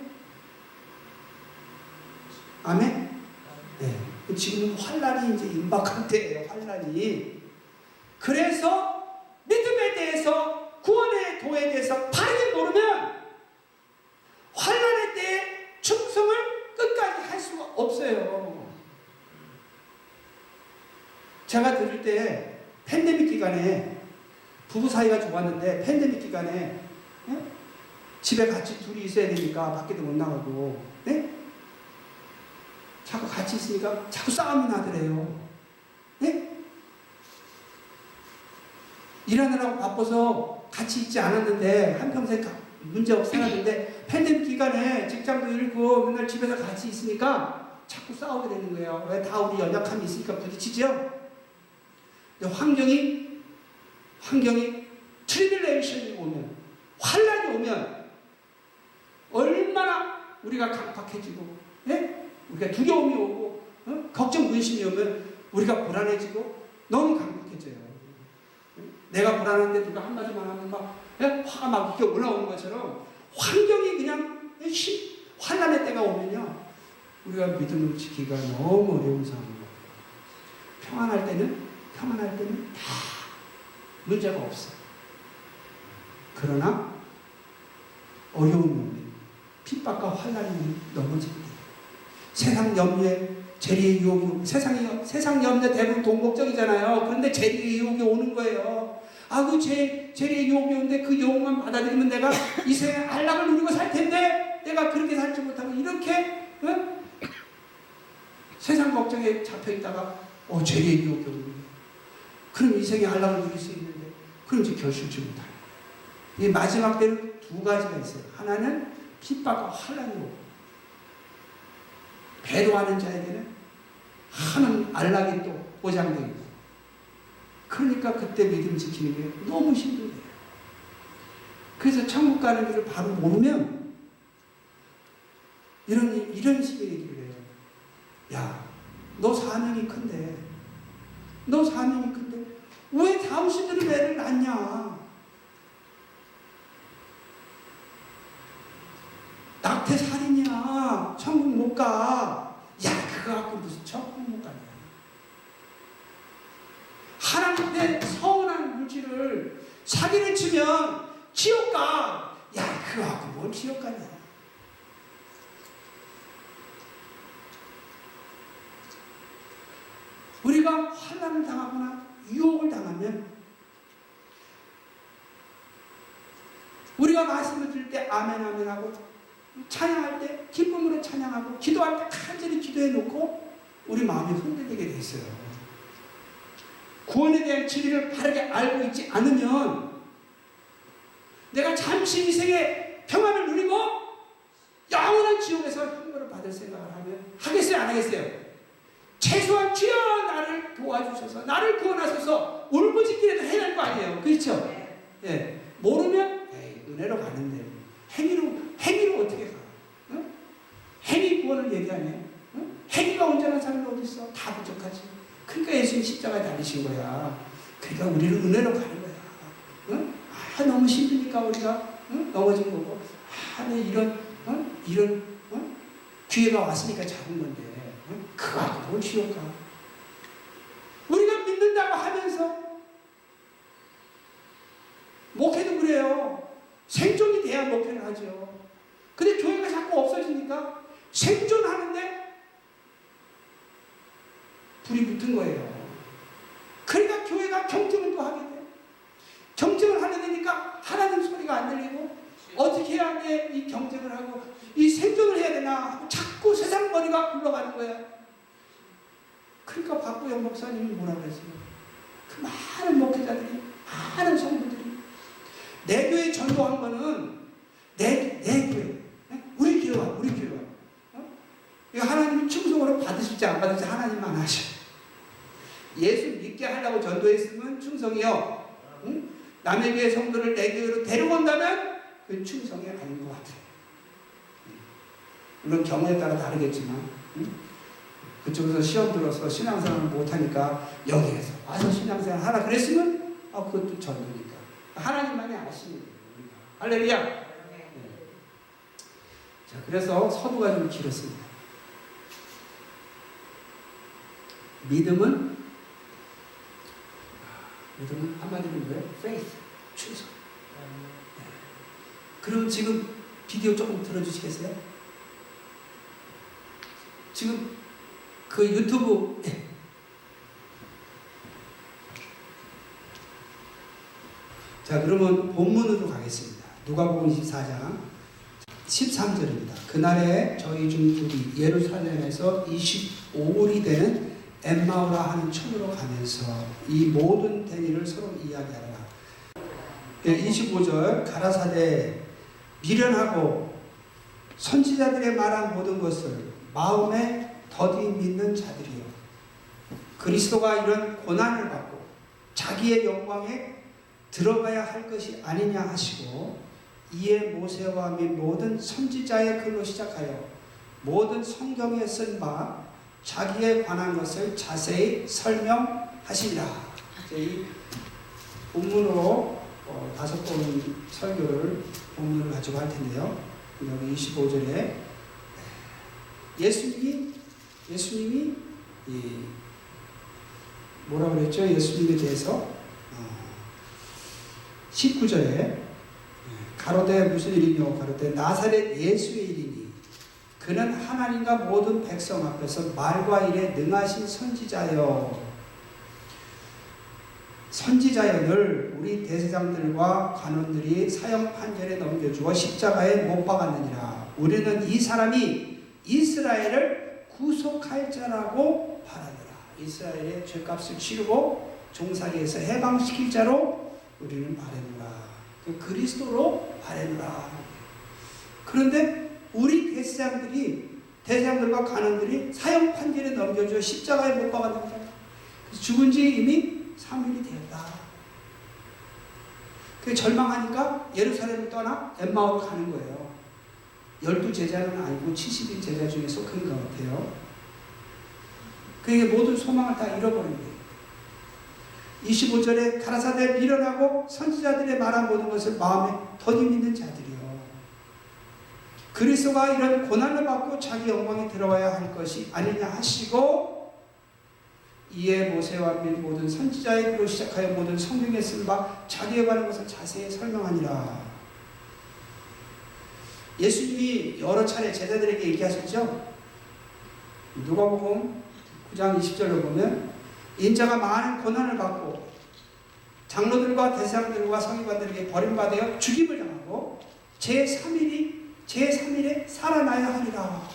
아멘? 네. 지금은 환란이 이제 임박할 때예요. 환란이. 그래서 믿음에 대해서 구원의 도에 대해서 바르게 모르면 환란의 때에 충성을 끝까지 할 수가 없어요. 제가 들을 때 팬데믹 기간에 부부 사이가 좋았는데 팬데믹 기간에 집에 같이 둘이 있어야 되니까 밖에도 못 나가고 자꾸 같이 있으니까 자꾸 싸움이 나더래요. 일하느라고 바빠서 같이 있지 않았는데 한평생 문제없이 살았는데 팬데믹 기간에 직장도 잃고 맨날 집에서 같이 있으니까 자꾸 싸우게 되는 거예요. 왜? 다 우리 연약함이 있으니까 부딪히죠? 환경이 트리빌레이션이 오면 환란이 오면 얼마나 우리가 강팍해지고 우리가 두려움이 오고 걱정 근심이 오면 우리가 불안해지고 너무 강팍해져요. 내가 불안한데 누가 한마디만 하면 막 화가 막 이렇게 올라오는 것처럼 환경이 그냥 환란의 때가 오면요 우리가 믿음을 지키기가 너무 어려운 상황이에요. 평안할 때는 다 문제가 없어요. 그러나 어려운 몸에 핍박과 환란이 넘어지게 돼요. 세상 염려에 재리의 유혹이 세상 염려 대부분 동복적이잖아요. 그런데 재리의 유혹이 오는 거예요. 그 재리의 유혹이 오는데 그 유혹만 받아들이면 내가 이 세상에 안락을 누리고 살 텐데 내가 그렇게 살지 못하고 이렇게 세상 걱정에 잡혀 있다가 재리의 유혹이 오는 거예요. 그럼 이 세상에 안락을 누릴 수 있는데 그럼 이제 결실치 못하는 거예요. 이 마지막 때는 두 가지가 있어요. 하나는 핍박과 환란이 오고 배도하는 자에게는 하는 안락이 또 보장되어 있고 그러니까 그때 믿음 지키는 게 너무 힘들어요. 그래서 천국 가는 길을 바로 모르면 이런 식의 얘기를 해요. 야, 너 사명이 큰데 왜 당신들은 애를 낳냐? 낙태살인이야. 천국 못 가. 야, 그거 갖고 무슨 천국 못 가냐. 하나님의 서운한 물질을 사기를 치면 지옥 가. 야, 그거 갖고 뭘 지옥 가냐. 우리가 환난을 당하거나 유혹을 당하면 우리가 말씀을 들을 때 아멘 아멘 하고 찬양할 때 기쁨으로 찬양하고 기도할 때 간절히 기도해 놓고 우리 마음이 흔들리게 돼 있어요. 구원에 대한 진리를 바르게 알고 있지 않으면 내가 잠시 이 생에 평안을 누리고 영원한 지옥에서 형벌을 받을 생각을 하면 하겠어요? 안 하겠어요? 최소한 주여 나를 도와주셔서 나를 구원하셔서 울부짖기라도 해야 될 거 아니에요. 그렇죠? 예. 모르면 에이, 은혜로 가는데 행위로 어떻게 가? 응? 행위 구원을 얘기하네. 응? 행위가 온전한 사람이 어디 있어? 다 부족하지. 그러니까 예수님 십자가에 달리신 거야. 그러니까 우리는 은혜로 가는 거야. 응? 아, 너무 힘드니까 우리가 응? 넘어진 거고. 아, 네, 이런 기회가 왔으니까 잡은 건데. 그거 갖고 뭘 지옥 가? 우리가 믿는다고 하면서 목회도 그래요. 생존이 돼야 목회를 하죠. 근데 교회가 자꾸 없어지니까 생존하는데 불이 붙은 거예요. 그러니까 교회가 경쟁을 또 하게 돼. 경쟁을 하게 되니까 하나님 소리가 안 들리고 어떻게 해야 돼? 이 경쟁을 하고 이 생존을 해야 되나? 자꾸 세상 머리가 굴러가는 거야. 그러니까 박구영 목사님이 뭐라 그랬어요? 그 많은 목회자들이, 많은 성도들이 내 교회 전도한 거는 내 교회, 우리 교회와 우리 교회와. 이거 하나님이 충성으로 받으실지 안 받을지 하나님만 아셔. 예수 믿게 하려고 전도했으면 충성이요. 응? 남의 교회 성도를 내 교회로 데려온다면 그 충성이 아닌 것 같아요. 물론 경우에 따라 다르겠지만 그쪽에서 시험 들어서 신앙생활을 못하니까 여기에서 와서 신앙생활 하라 그랬으면 그것도 전도니까 하나님만이 아시는 거예요. 할렐루야. 네. 자, 그래서 서두가 좀 길었습니다. 믿음은 한마디로 뭐예요? faith, 충성. 네. 그럼 지금 비디오 조금 들어주시겠어요? 지금 그 유튜브 자, 그러면 본문으로 가겠습니다. 누가복음 24장 13절입니다. 그날에 저희 중 둘이 예루살렘에서 25일이 되는 엠마오라 하는 촌으로 가면서 이 모든 대리를 서로 이야기하라. 25절 가라사대 미련하고 선지자들의 말한 모든 것을 마음에 더디 믿는 자들이요. 그리스도가 이런 고난을 받고 자기의 영광에 들어가야 할 것이 아니냐 하시고 이에 모세와 및 모든 선지자의 글로 시작하여 모든 성경에 쓴 바 자기에 관한 것을 자세히 설명하시리라. 이 본문으로 5번 설교를 본문을 가지고 할 텐데요. 여기 25절에 예수님이 뭐라고 그랬죠? 예수님에 대해서 19절에 가로되 무슨 일이뇨? 가로되 나사렛 예수의 일이니 그는 하나님과 모든 백성 앞에서 말과 일에 능하신 선지자여 늘 우리 대제사장들과 관원들이 사형 판결에 넘겨주어 십자가에 못 박았느니라. 우리는 이 사람이 이스라엘을 구속할 자라고 바라더라. 이스라엘의 죄값을 치르고 종살이에서 해방시킬 자로 우리는 바라노라. 그 그리스도로 바라노라. 그런데 우리 대제사장들과 관원들이 사형 판결에 넘겨주어 십자가에 못 박았느니라. 죽은 지 이미 3일이 되었다. 그 절망하니까 예루살렘을 떠나 엠마오로 가는 거예요. 12제자는 아니고 70인 제자 중에 속한 것 같아요. 그에게 모든 소망을 다 잃어버린 거예요. 25절에 가라사대 미련하고 선지자들의 말한 모든 것을 마음에 더디 믿는 자들이요. 그리스도가 이런 고난을 받고 자기 영광에 들어와야 할 것이 아니냐 하시고, 이에 모세와 및 모든 선지자의 글로 시작하여 모든 성경에 쓴 바 자기에 관한 것을 자세히 설명하니라. 예수님이 여러 차례 제자들에게 얘기하셨죠. 누가복음 9장 20절로 보면 인자가 많은 고난을 받고 장로들과 대사장들과 서기관들에게 버림받아 죽임을 당하고 제3일에 살아나야 하리라.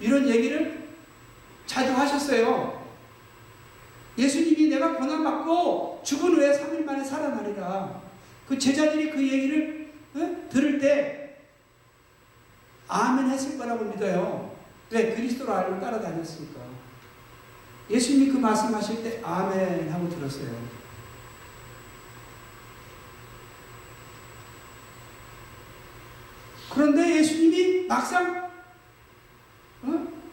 이런 얘기를 자주 하셨어요. 예수님이 내가 고난받고 죽은 후에 3일 만에 살아나리라. 그 제자들이 그 얘기를 들을 때 아멘 했을 거라고 믿어요. 왜? 그리스도를 알고 따라다녔으니까. 예수님이 그 말씀하실 때 아멘 하고 들었어요. 그런데 예수님이 막상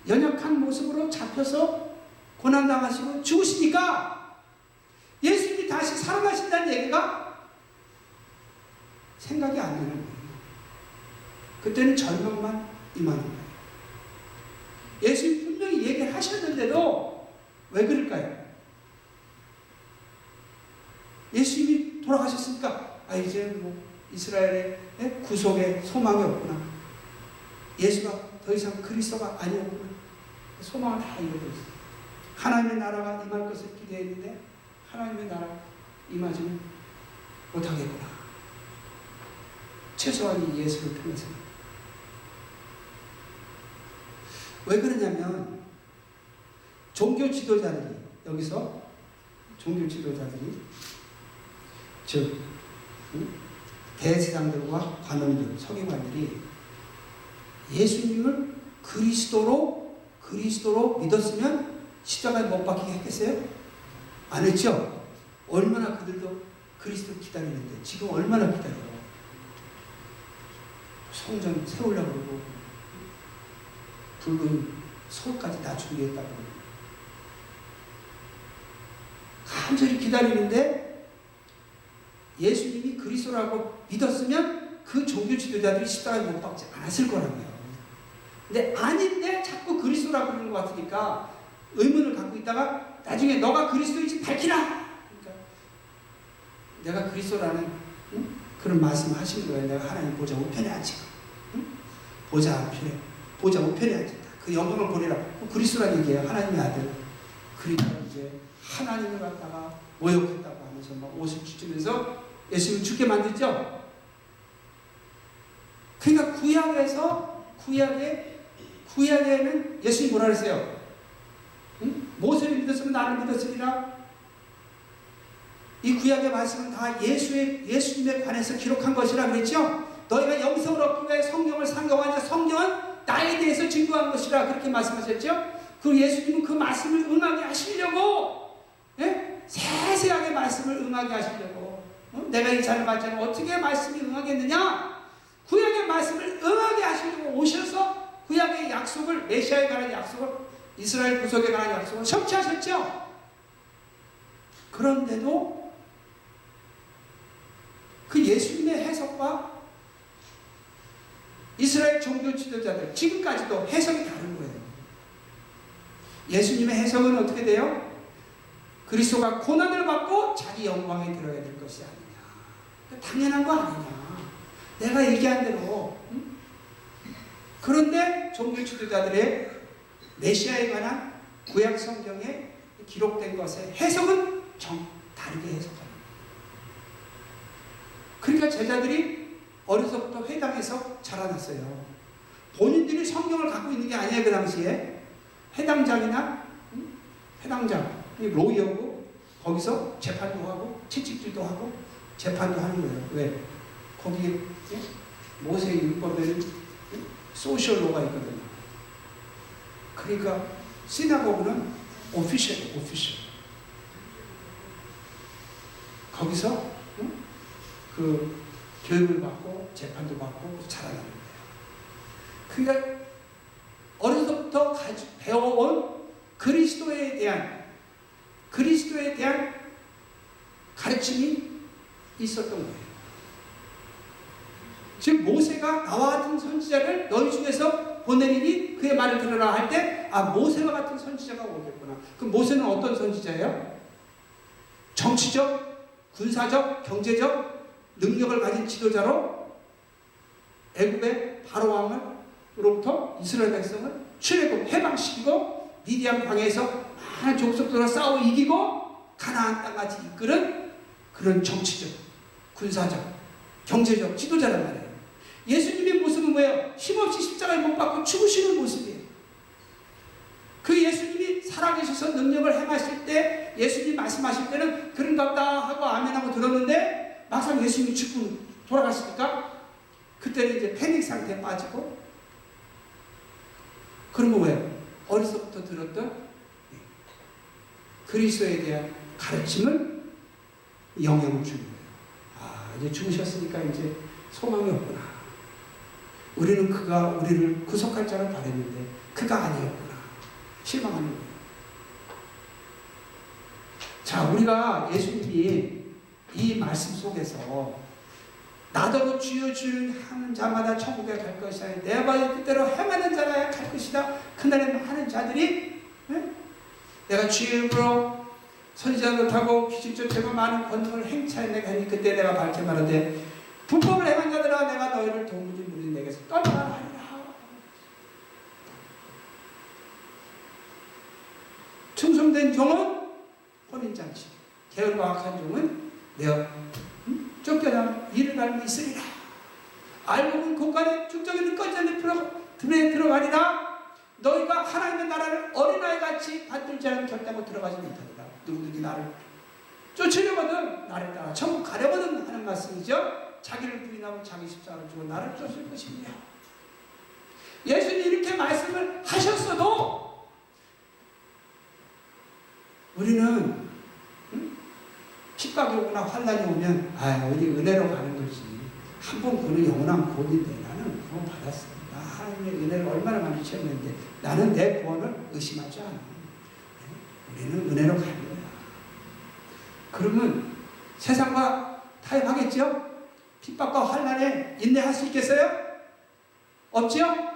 연약한 모습으로 잡혀서 고난당하시고 죽으시니까 예수님이 다시 살아나신다는 얘기가 생각이 안 드는 거예요. 그때는 절망만 임하는 거예요. 예수님 분명히 얘기를 하셨는데도 왜 그럴까요? 예수님이 돌아가셨으니까 이제 뭐 이스라엘의 구속의 소망이 없구나. 예수가 더 이상 그리스도가 아니었구나. 소망을 다 잃어버렸어요. 하나님의 나라가 임할 것을 기대했는데 하나님의 나라가 임하지는 못하겠구나. 최소한 이 예수를 통해서. 왜 그러냐면 종교 지도자들이, 여기서 종교 지도자들이, 즉 대제사장들과 관원들, 서기관들이 예수님을 그리스도로 믿었으면 십자가에 못 박히게 했겠어요? 안 했죠? 얼마나 그들도 그리스도를 기다리는데 지금 얼마나 기다려요? 성전 세우려고 그러고 붉은 소까지 다 준비했다고 간절히 기다리는데, 예수님이 그리스도라고 믿었으면 그 종교 지도자들이 십자가에 못 박지 않았을 거라고요. 근데 아닌데 자꾸 그리스도라고 그러는 것 같으니까 의문을 갖고 있다가 나중에 너가 그리스도인지 밝히라! 그러니까 내가 그리스도라는 그런 말씀을 하시는 거예요. 내가 하나님 보좌 우편에 앉히고 보좌 우편에 앉았다. 그 영광을 보내라. 그리스도라는 얘기예요. 하나님의 아들. 그러니까 이제 하나님을 갖다가 모욕했다고 하면서 막 옷을 찢으면서 예수님을 죽게 만들죠. 그러니까 구약에는 예수님이 뭐라 그랬어요? 모세를 믿었으면 나를 믿었으리라. 이 구약의 말씀은 다 예수님에 관해서 기록한 것이라 그랬죠. 너희가 영성을 얻기 위해 성경을 상고하자. 성경은 나에 대해서 증거한 것이라 그렇게 말씀하셨죠. 그 예수님은 그 말씀을 응하게 하시려고, 세세하게 말씀을 응하게 하시려고, 내가 이 잔을 받자면 어떻게 말씀이 응하겠느냐? 구약의 말씀을 응하게 하시려고 오셔서 구약의 약속을, 메시아에 관한 약속을, 이스라엘 구속에 관한 약속을 성취하셨죠. 그런데도 그 예수님의 해석과 이스라엘 종교 지도자들 지금까지도 해석이 다른 거예요. 예수님의 해석은 어떻게 돼요? 그리스도가 고난을 받고 자기 영광에 들어야 될 것이 아니냐. 당연한 거 아니냐. 내가 얘기한 대로. 그런데 종교 지도자들의 메시아에 관한 구약 성경에 기록된 것의 해석은 다르게 해석하는 거예요. 그러니까 제자들이 어려서부터 회당에서 자라났어요. 본인들이 성경을 갖고 있는 게 아니에요. 그 당시에 회당장이나 회당장 로이어고 거기서 재판도 하고 채찍질도 하고 재판도 하는 거예요. 왜? 거기에 모세의 율법에는 소셜로가 있거든요. 그러니까 시나고그는 오피셜. 거기서 그 교육을 받고 재판도 받고 자라나는 거예요. 그러니까 어려서부터 배워온 그리스도에 대한 가르침이 있었던 거예요. 즉 모세가 나와 같은 선지자를 너희 중에서 보내리니 그의 말을 들으라 할 때 모세와 같은 선지자가 오겠구나. 그럼 모세는 어떤 선지자예요? 정치적, 군사적, 경제적 능력을 가진 지도자로 애굽의 바로 왕으로부터 이스라엘 백성을 출애굽 해방시키고 미디안 광야에서 많은 족속들과 싸워 이기고 가나안 땅까지 이끄는 그런 정치적, 군사적, 경제적 지도자란 말이에요. 예수님의 모습은 뭐예요? 힘없이 십자가에 못 박고 죽으시는 모습이에요. 그 예수님이 살아계셔서 능력을 행하실 때 예수님 말씀하실 때는 그런가 보다 하고 아멘하고 들었는데 막상 예수님이 죽고 돌아가시니까 그때는 이제 패닉 상태에 빠지고 그런 거 왜요? 어려서부터 들었던 그리스도에 대한 가르침을 영향을 주는 거예요. 이제 죽으셨으니까 이제 소망이 없구나. 우리는 그가 우리를 구속할 자를 바랬는데 그가 아니었구나. 실망하는 거예요. 자, 우리가 예수님이 이 말씀 속에서 나더러 주여 주여 하는 자마다 천국에 갈 것이다. 내 발 뜻대로 행하는 자가 갈 것이다. 그날에 많은 자들이 내가 주의 이름으로 선지자 못하고 기적조차고 많은 권능을 행차했네 하니 그때 내가 밝게 말하되 불법을 행한 자들아 내가 너희를 도무지 무리 내게서 떠나라 하리라. 충성된 종은 혼인잔치, 게으르고 악한 종은 내어 쫓겨나 이를 갈미 있으리라. 알고 보면 곳간에 중정에는 꺼져는 들에 들어가리라. 너희가 하나님의 나라를 어린아이같이 받들지 않으면 결단코 들어가지 못하리라. 누구든지 나를 쫓으려거든 나를 따라 천국 가려거든 하는 말씀이죠. 자기를 부인하고 자기 십자가를 주고 나를 쫓을 것입니다. 예수님이 이렇게 말씀을 하셨어도 우리는 핍박이 오거나 환난이 오면 어디 은혜로 가는 거지. 한 번 그는 영원한 구원인데 나는 구원 받았어. 나 하나님의 은혜를 얼마나 많이 체험했는데 나는 내 구원을 의심하지 않아. 우리는 은혜로 가는 거야. 그러면 세상과 타협하겠죠? 핍박과 환난에 인내할 수 있겠어요? 없죠?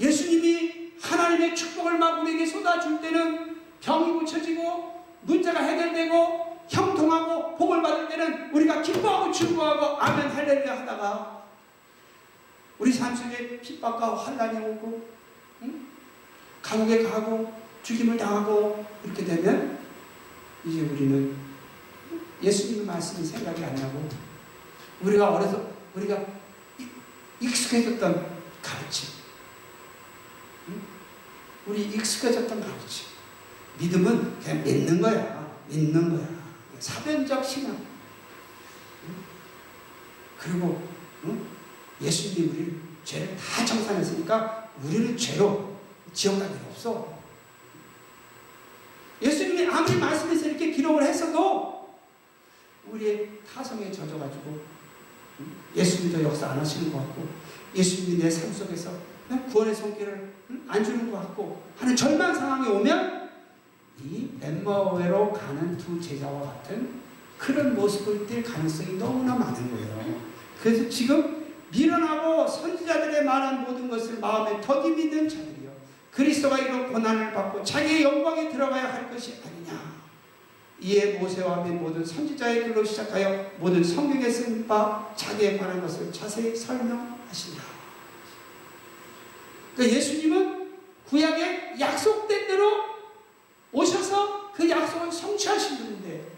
예수님이 하나님의 축복을 막 우리에게 쏟아줄 때는 병이 고쳐지고 문제가 해결되고 형통하고 복을 받을 때는 우리가 기뻐하고 즐거워하고 아멘 할렐루야 하다가 우리 삶 속에 핍박과 환난이 오고 감옥에 가고 죽임을 당하고 이렇게 되면 이제 우리는 예수님의 말씀이 생각이 안 나고 우리가 어려서 우리가 익숙해졌던 가르침, 우리 익숙해졌던 가르침, 믿음은 그냥 믿는 거야. 사변적 신앙. 그리고 예수님이 우리 죄를 다 청산했으니까 우리는 죄로 지옥 갈 일 없어. 예수님이 아무리 말씀에서 이렇게 기록을 했어도 우리의 타성에 젖어가지고 예수님도 역사 안 하시는 것 같고 예수님이 내 삶 속에서 구원의 손길을 안 주는 것 같고 하는 절망 상황이 오면 이 엠마오로 가는 두 제자와 같은 그런 모습을 띌 가능성이 너무나 많은 거예요. 그래서 지금 미련하고 선지자들의 말한 모든 것을 마음에 더디 믿는 자들이요, 그리스도가 이런 고난을 받고 자기의 영광에 들어가야 할 것이 아니냐. 이에 모세와 및 모든 선지자의 글로 시작하여 모든 성경에 쓴 바 자기에 관한 것을 자세히 설명하시니라. 그러니까 예수님은 구약의 약속된 대로 오셔서 그 약속을 성취하신 분인데,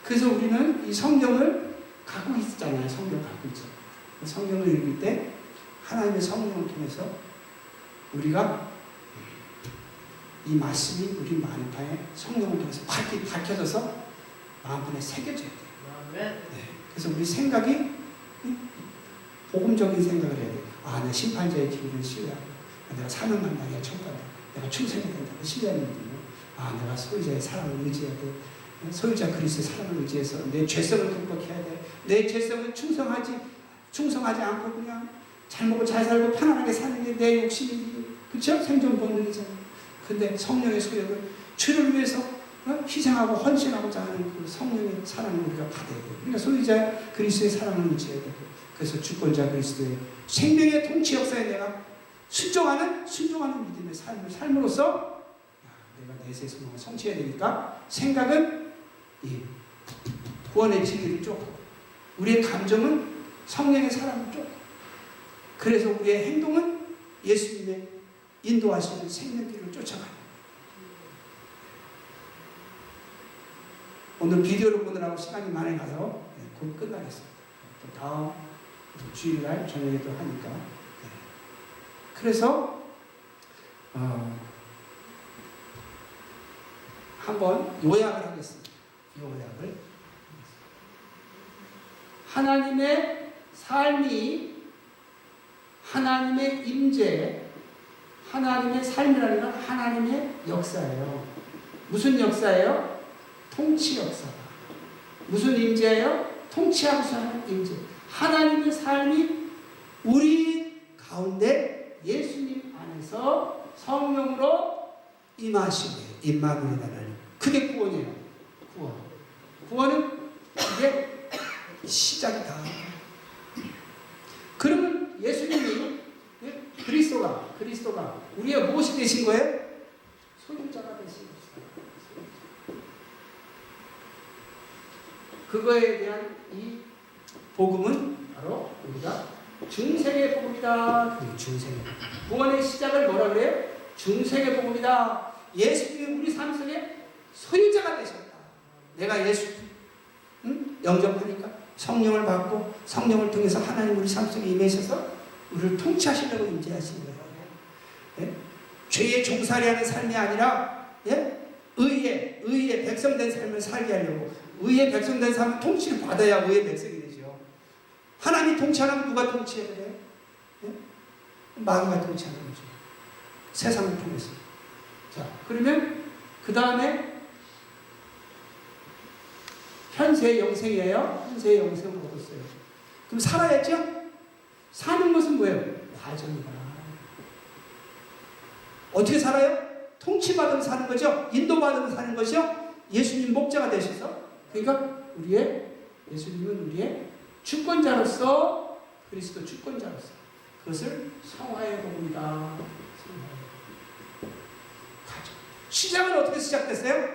그래서 우리는 이 성경을 갖고 있잖아요. 성경 갖고 있죠. 성경을 읽을 때 하나님의 성령을 통해서 우리가 이 말씀이 우리 마음판에 성령을 통해서 밝혀져서 마음판에 새겨져야 돼요. 네. 그래서 우리 생각이 복음적인 생각을 해야 돼요. 내가 심판자의 기회를 신뢰하고, 내가 사는 만나야 천국간다, 내가 충성이 된다고 신뢰하는 분이요. 내가 소유자의 사랑을 의지해야 돼. 소유자 그리스도의 사랑을 의지해서 내 죄성을 극복해야 돼. 내 죄성은 충성하지 않고 그냥 잘 먹고 잘 살고 편안하게 사는 게 내 욕심이지. 그렇죠? 생존 본능이잖아요. 근데 성령의 소욕을 주를 위해서 희생하고 헌신하고자 하는 그 성령의 사랑을 우리가 받아야 돼요. 그러니까 소유자 그리스도의 사랑을 의지해야 되고, 그래서 주권자 그리스도의 생명의 통치 역사에 내가 순종하는 믿음의 삶을 삶으로써 내가 내세의 소망을 성취해야 되니까 생각은 이 구원의 진리를 쫓고, 우리의 감정은 성령의 사랑을 쫓고, 그래서 우리의 행동은 예수님의 인도하시는 생명길을 쫓아가요. 오늘 비디오를 보느라고 시간이 많이 가서 곧 끝나겠습니다. 또 다음 주일날 저녁에 또 하니까. 그래서 한번 요약을 하겠습니다. 요약을. 하나님의 삶이, 하나님의 임재, 하나님의 삶이라는 건 하나님의 역사예요. 무슨 역사예요? 통치 역사다. 무슨 임재예요? 통치하면서 하는 임재. 하나님의 삶이 우리 가운데 예수님 안에서 성령으로 임하시고, 임마누엘이라는, 그게 구원이에요. 구원은 이게 시작이다. 그러면 예수님이, 그리스도가 우리의 무엇이 되신 거예요? 소유자가 되신 것이다. 그거에 대한 이 복음은 바로 우리가 중생의 복음이다. 그게 중생의 복음. 구원의 시작을 뭐라 그래요? 중생의 복음이다. 예수님이 우리 삶 속에 소유자가 되셨다. 내가 예수 영접하니까 성령을 받고, 성령을 통해서 하나님 우리 삶 속에 임하셔서 우리를 통치하시려고 임재하신 거예요. 예? 죄의 종살이하는 삶이 아니라, 예? 의의 백성된 삶을 살게 하려고. 의의 백성된 삶은 통치를 받아야 의의 백성이 되죠. 하나님이 통치하면 누가 통치해야 돼요? 예? 마귀가 통치하는 거죠. 세상을 통해서. 자, 그러면 그 다음에 현세 영생이에요. 현세 영생을 얻었어요. 그럼 살아야죠? 사는 것은 뭐예요? 과정이다. 어떻게 살아요? 통치받으면 사는 거죠? 인도받으면 사는 것이요? 예수님 목자가 되셔서, 그러니까 예수님은 우리의 주권자로서, 그리스도 주권자로서 그것을 성화의 복음이다. 시작은 어떻게 시작됐어요?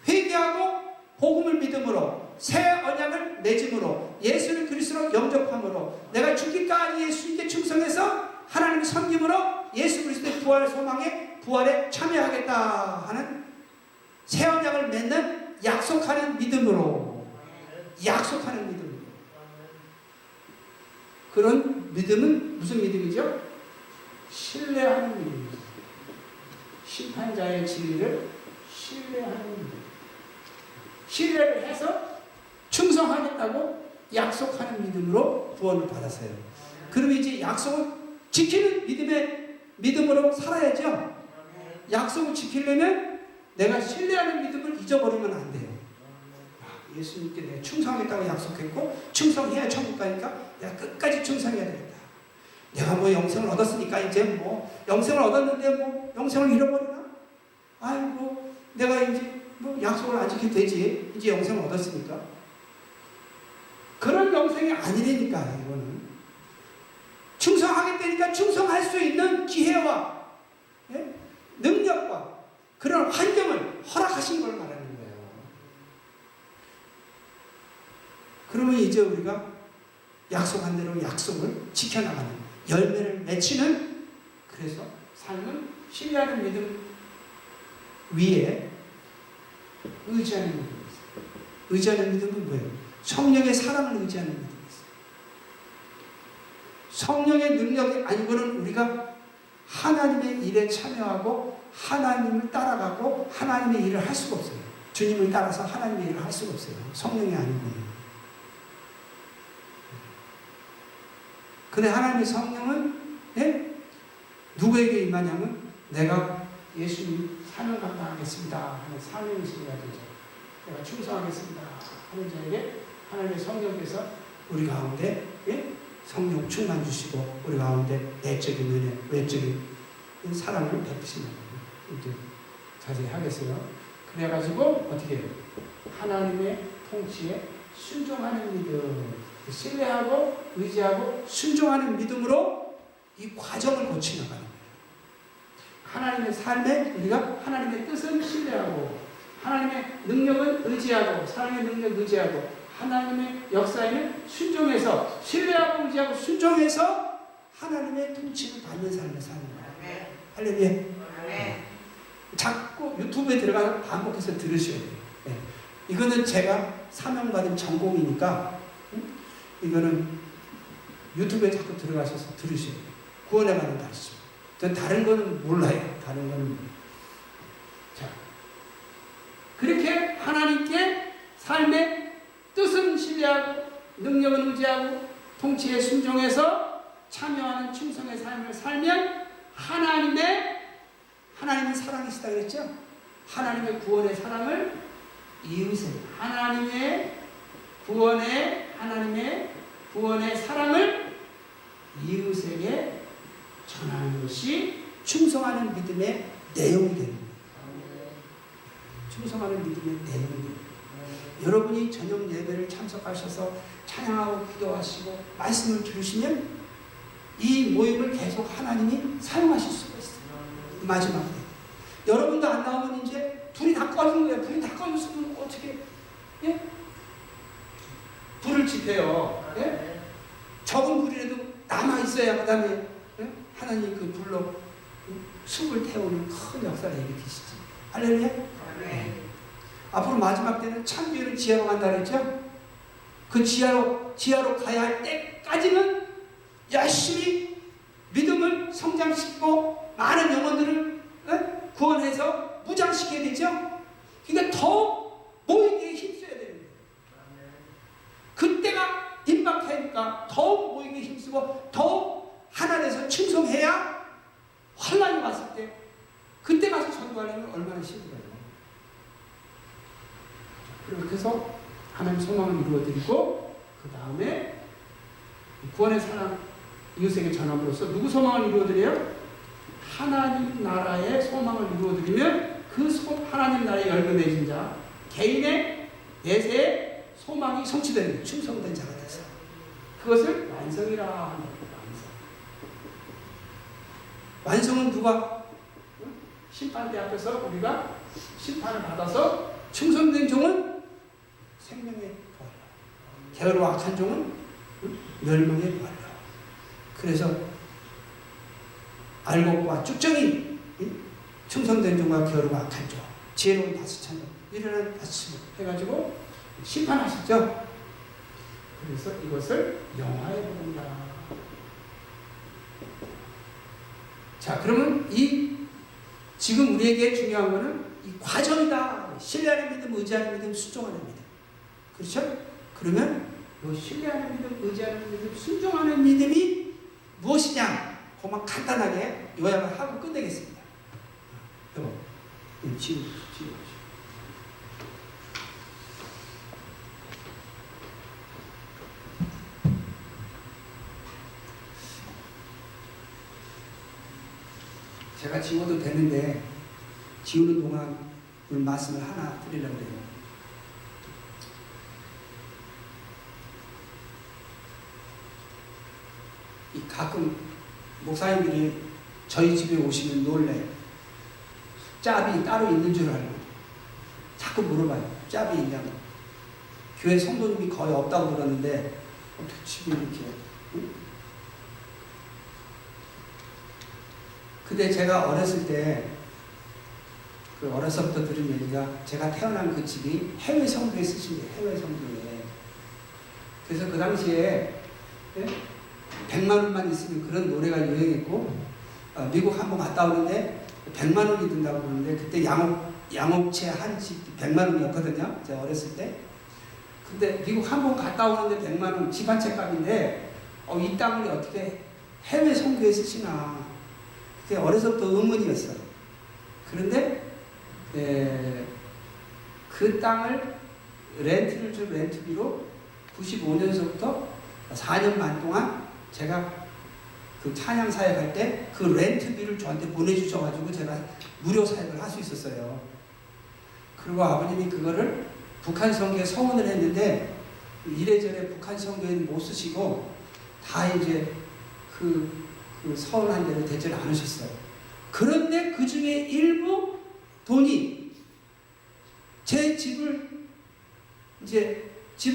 회개하고 복음을 믿음으로, 새 언약을 맺음으로, 예수를 그리스도로 영접함으로, 내가 죽기까지 예수님께 충성해서 하나님의 섬김으로 예수 그리스도의 부활의 소망에, 부활에 참여하겠다 하는 새 언약을 맺는 약속하는 믿음으로, 그런 믿음은 무슨 믿음이죠? 신뢰하는 믿음이죠. 심판자의 진리를 신뢰하는 믿음. 신뢰를 해서 충성하겠다고 약속하는 믿음으로 구원을 받았어요. 그러면 이제 약속을 지키는 믿음으로 살아야죠. 약속을 지키려면 내가 신뢰하는 믿음을 잊어버리면 안 돼요. 예수님께 내가 충성하겠다고 약속했고, 충성해야 천국 가니까 내가 끝까지 충성해야 되겠다. 내가 뭐 영생을 얻었으니까 이제 뭐 영생을 얻었는데 뭐 영생을 잃어버리나? 아이고, 내가 이제 뭐 약속을 안 지켜도 되지. 이제 영생을 얻었으니까. 그런 영생이 아니라니까. 이거는 충성하겠다니까 충성할 수 있는 기회와, 예? 능력과 그런 환경을 허락하신 걸 말하는 거예요. 그러면 이제 우리가 약속한 대로 약속을 지켜나가는, 열매를 맺히는, 그래서 삶은 신뢰하는 믿음 위에 의지하는 믿음이 있어요. 의지하는 믿음은 뭐예요? 성령의 사랑을 의지하는 믿음이 있어요. 성령의 능력이 아니고는 우리가 하나님의 일에 참여하고 하나님을 따라가고 하나님의 일을 할 수가 없어요. 주님을 따라서 하나님의 일을 할 수가 없어요. 성령이 아니고는. 근데 하나님의 성령은, 예? 누구에게 임하냐면 내가 예수님 사명 감당하겠습니다 하는 사명의식이가 되죠. 내가 충성하겠습니다 하는 자에게 하나님의 성령께서 우리 가운데, 예? 성령 충만 주시고 우리 가운데 내적인 은혜, 외적인 사랑을 베푸신다는 거예요. 이제 자세히 하겠어요. 그래가지고 어떻게 해요? 하나님의 통치에 순종하는 믿음, 신뢰하고 의지하고 순종하는 믿음으로 이 과정을 거쳐나가는 거예요. 하나님의 삶에 우리가 하나님의 뜻은 신뢰하고 하나님의 능력은 의지하고 하나님의 능력 의지하고 하나님의 역사에는 순종해서 신뢰하고 의지하고 순종해서 하나님의 통치를 받는 삶을 사는 거예요. 할렐루야. 자꾸 유튜브에 들어가서 반복해서 들으셔야 돼요. 네. 이거는 제가 사명받은 전공이니까 이거는 유튜브에 자꾸 들어가셔서 들으셔야 돼요. 구원에 관한 가르침. 전 다른 거는 몰라요. 다른 거는. 자, 그렇게 하나님께 삶의 뜻은 신뢰하고 능력은 의지하고 통치에 순종해서 참여하는 충성의 삶을 살면 하나님은 사랑이시다 그랬죠? 하나님의 구원의 사랑을 이웃에 하나님의 구원의 사랑을 이웃에게 전하는 것이 충성하는 믿음의 내용이 되는 거예요. 충성하는 믿음의 내용이 되는 거예요. 여러분이 저녁 예배를 참석하셔서 찬양하고 기도하시고 말씀을 들으시면 이 모임을 계속 하나님이 사용하실 수가 있어요. 마지막에 여러분도 안 나오면 이제 불이 다 꺼진 거예요. 불이 다 꺼졌으면 어떻게 불을 지펴요. 적은 불이라도 남아있어야 그 다음에 하나님 그 불로 숲을 태우는 큰 역사를 일으키시지. 할렐루야. 앞으로 마지막 때는 참교회는 지하로 간다 그랬죠? 그 지하로 가야 할 때까지는 열심히 믿음을 성장시키고 많은 영혼들을 구원해서 무장시켜야 되죠? 그러니까 더 모이기에 힘써야 되는 거예요. 그때가 임박하니까 더욱 모이기에 힘쓰고 더욱 하나 돼서 충성해야 환란이 왔을 때 그때 가서 전도하려면 얼마나 힘들어요. 그렇게 해서 하나님 소망을 이루어드리고 그 다음에 구원의 사랑 이웃에게 전함으로써 누구 소망을 이루어드려요? 하나님 나라의 소망을 이루어드리면 그 하나님 나라의 열매 맺은 자 개인의 내세의 소망이 성취되는 거예요. 충성된 자가 돼서 그것을 완성이라 하는 거예요. 완성은 누가? 심판대 앞에서 우리가 심판을 받아서 충성된 종은 생명의 부활, 게으르고 악한 종은 멸망의 부활. 그래서 알곡과 쭉정이 충성된 종과 게으르고 악한 종, 지혜로운 다스찬 종, 미련한 다스찬 종 해가지고 심판하셨죠. 그래서 이것을 영화에 보낸다. 자, 그러면 지금 우리에게 중요한 것은 이 과정이다. 신뢰하는 믿음, 의지하는 믿음, 순종하는 믿음. 그렇죠? 그러면 이 신뢰하는 믿음, 의지하는 믿음, 순종하는 믿음이 무엇이냐? 그만 간단하게 요약을 하고 끝내겠습니다. 여보, 지우. 제가 지워도 되는데 지우는 동안 오늘 말씀을 하나 드리려고 해요. 가끔 목사님들이 저희 집에 오시면 놀래. 짭이 따로 있는 줄 알고 자꾸 물어봐요. 짭이 있냐고. 교회 성도님이 거의 없다고 그러는데 어떻게 집에 이렇게. 응? 근데 제가 어렸을 때 어려서부터 들은 얘기가 제가 태어난 그 집이 해외 성도에 쓰신 거예요. 해외 성도에. 그래서 그 당시에 100만 원만 있으면 그런 노래가 유행했고 미국 한번 갔다 오는데 100만 원이 든다고 그러는데 그때 양옥채 한 집 100만 원이었거든요. 제가 어렸을 때. 근데 미국 한번 갔다 오는데 100만 원 집 한 채 값인데 이 땅을 어떻게 해외 성도에 쓰시나. 그게 어려서부터 의문이었어요. 그런데 그 땅을 렌트를 준 렌트비로 95년서부터 4년 반 동안 제가 그 찬양 사역할 때 그 렌트비를 저한테 보내주셔가지고 제가 무료 사역을 할 수 있었어요. 그리고 아버님이 그거를 북한 성교에 서원을 했는데 이래저래 북한 성교에는 못 쓰시고 다 이제 그 서원한 대로 되질 않으셨어요. 그런데 그 중에 일부 돈이 제 집을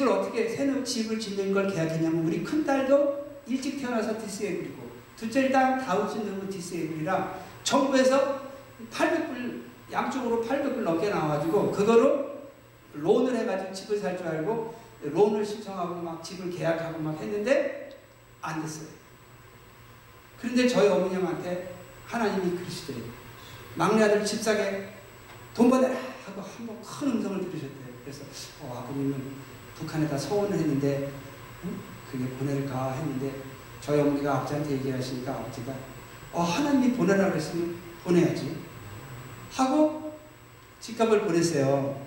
어떻게 새로 집을 짓는 걸 계약했냐면 우리 큰딸도 일찍 태어나서 디스에블이고 둘째 딸 다운신드롬 디스에블이라 정부에서 800불 양쪽으로 800불 넘게 나와가지고 그거로 론을 해가지고 집을 살 줄 알고 론을 신청하고 막 집을 계약하고 막 했는데 안 됐어요. 그런데 저희 어머님한테 하나님이 그러시더래요. 막내 아들 집 사게 돈 받아라 하고 한번 큰 음성을 들으셨대요. 그래서 아버님은 북한에다 서원을 했는데 그게 보낼까 했는데 저희 어머니가 아버지한테 얘기하시니까 아버지가 하나님이 보내라고 했으면 보내야지 하고 집값을 보냈어요.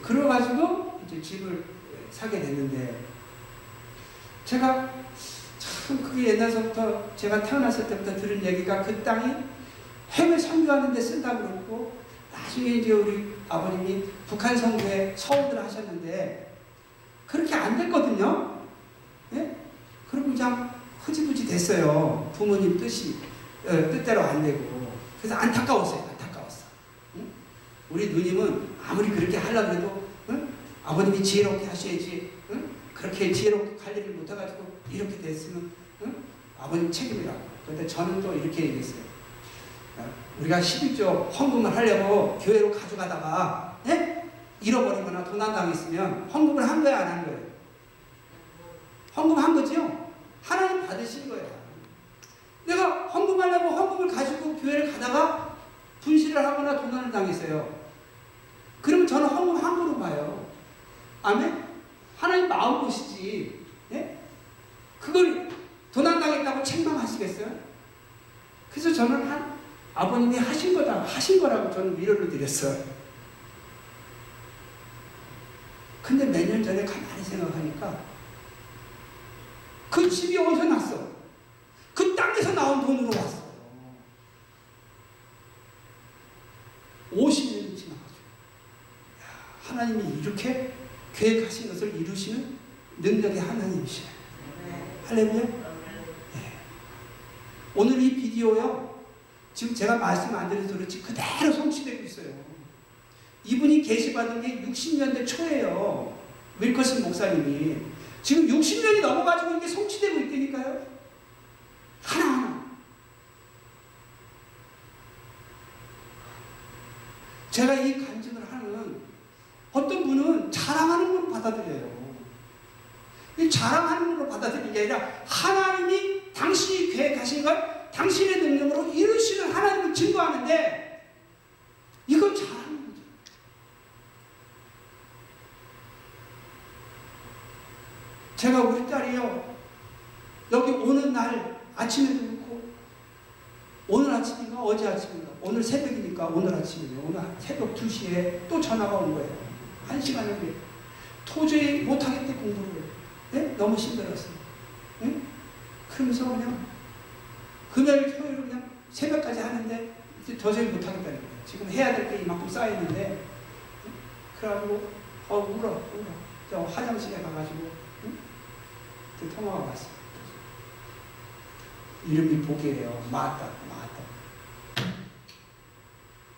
그래가지고 이제 집을 사게 됐는데 제가 참 그게 옛날서부터 제가 태어났을 때부터 들은 얘기가 그 땅이 해외 선교하는 데 쓴다고 그러고 나중에 이제 우리 아버님이 북한 선교에 서원을 하셨는데 그렇게 안 됐거든요. 예? 그리고 그냥 흐지부지 됐어요. 부모님 뜻대로 안 되고. 그래서 안타까웠어요. 응? 우리 누님은 아무리 그렇게 하려고 해도 응? 아버님이 지혜롭게 하셔야지 응? 그렇게 지혜롭게 관리를 못해가지고 이렇게 됐으면 응? 아버님 책임이라고. 그런데 저는 또 이렇게 얘기했어요. 우리가 11조 헌금을 하려고 교회로 가져가다가 예? 잃어버리거나 도난당했으면 헌금을 한 거야 안 한 거예요? 헌금한 거죠? 하나님 받으신 거예요. 내가 헌금하려고 헌금을 가지고 교회를 가다가 분실을 하거나 도난을 당했어요. 그러면 저는 헌금한 거로 봐요. 아멘? 하나님 마음 보시지. 예? 그걸 도난당했다고 책망하시겠어요? 그래서 저는 아버님이 하신 거라고 저는 위로를 드렸어요. 근데 몇 년 전에 가만히 생각하니까 그 집이 어디서 났어? 그 땅에서 나온 돈으로 왔어요. 50년이 지나가지고 하나님이 이렇게 계획하신 것을 이루시는 능력의 하나님이시네요. 할렐루야. 네. 오늘 이 비디오요. 지금 제가 말씀 안 드려서 그렇지 그대로 성취되고 있어요. 이분이 계시받은 게 60년대 초예요. 윌커슨 목사님이. 지금 60년이 넘어가지고 이게 성취되고 있다니까요. 하나하나. 제가 이 간증을 하는 어떤 분은 자랑하는 걸로 받아들여요. 이 자랑하는 걸로 받아들이는 게 아니라 하나님이 당신이 계획하신 걸 당신의 능력으로 이루시는 하나님을 증거하는데 이건 잘하는 거죠. 제가 우리 딸이요 여기 오는 날 아침에도 그렇고 오늘 아침인가 어제 아침인가 오늘 새벽이니까 오늘 아침이에요. 오늘 새벽 2시에 또 전화가 온 거예요. 1시간을 위해 도저히 못하겠대 공부를. 네? 너무 힘들었어요. 네? 그러면서 그냥 금요일 토요일 그냥 새벽까지 하는데 이제 도저히 못하겠다는 거예요. 지금 해야 될 게 이만큼 쌓여있는데 그래가지고 울어. 저 화장실에 가가지고 그 통화가 왔어요. 이름이 복이에요. 마따.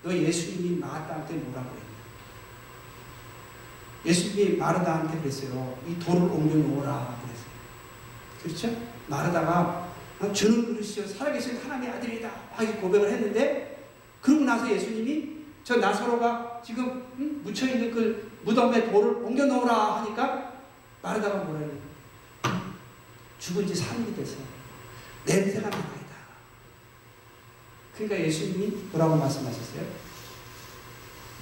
너 예수님이 마따한테 뭐라고 했냐? 예수님이 마르다한테 그랬어요. 이 돌을 옮겨놓으라 그랬어요. 그렇죠? 마르다가 주는 그릇이요 살아계신 하나님의 아들이다 하게 고백을 했는데 그러고 나서 예수님이 저 나사로가 지금 묻혀있는 그 무덤에 돌을 옮겨놓으라 하니까 마르다가 뭐라 해요? 죽은 지 3일이 돼서 냄새가 나나이다. 그러니까 예수님이 뭐라고 말씀하셨어요?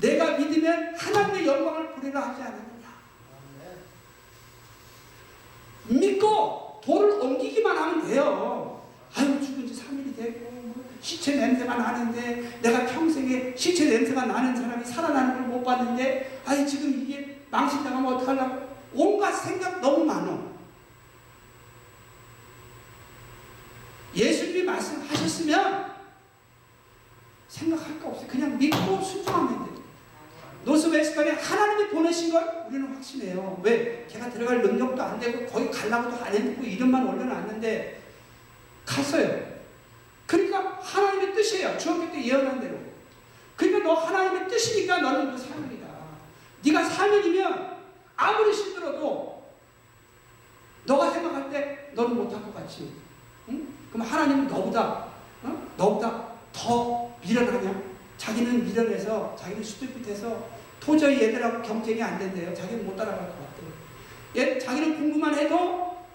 내가 믿으면 하나님의 영광을 보리라 하지 않았느냐. 믿고 돌을 옮기기만 하면 돼요. 아유 죽은 지 3일이 되고 시체 냄새가 나는데 내가 평생에 시체 냄새가 나는 사람이 살아나는 걸 못 봤는데 아이 지금 이게 망신당하면 어떡하려고 온갖 생각 너무 많어. 예수님이 말씀하셨으면 생각할 거 없어요. 그냥 믿고 순종하면 돼요. 노스웨스턴에 하나님이 보내신 걸 우리는 확신해요. 왜? 걔가 들어갈 능력도 안 되고 거기 가려고도 안 했고 이름만 올려놨는데 갔어요. 그러니까 하나님의 뜻이에요. 중학교 때 예언한 대로. 그러니까 너 하나님의 뜻이니까 너는 그 사명이다. 네가 사명이면 아무리 힘들어도 너가 생각할 때 너는 못할 것 같지. 응? 그럼 하나님은 너보다 더 미련하냐? 자기는 미련해서 자기는 수두빛해서 도저히 얘들하고 경쟁이 안 된대요. 자기는 못 따라갈 것 같아요. 자기는 공부만 해도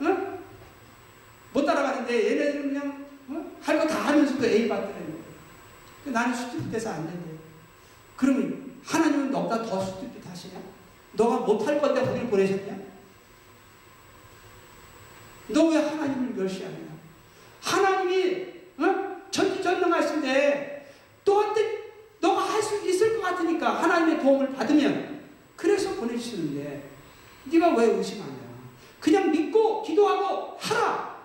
못 따라가는데 얘네들은 그냥 할 거 다 하면서도 A 받더라는 거예요. 나는 수두빛해서 안 된대요. 그러면 하나님은 너보다 더 수두빛하시냐? 너가 못할 건데 거기를 보내셨냐? 너 왜 하나님을 멸시하냐? 하나님이 전지전능하신데 너가 할 수 있을 것 같으니까 하나님의 도움을 받으면 그래서 보내주시는데 네가 왜 의심하냐? 그냥 믿고 기도하고 하라.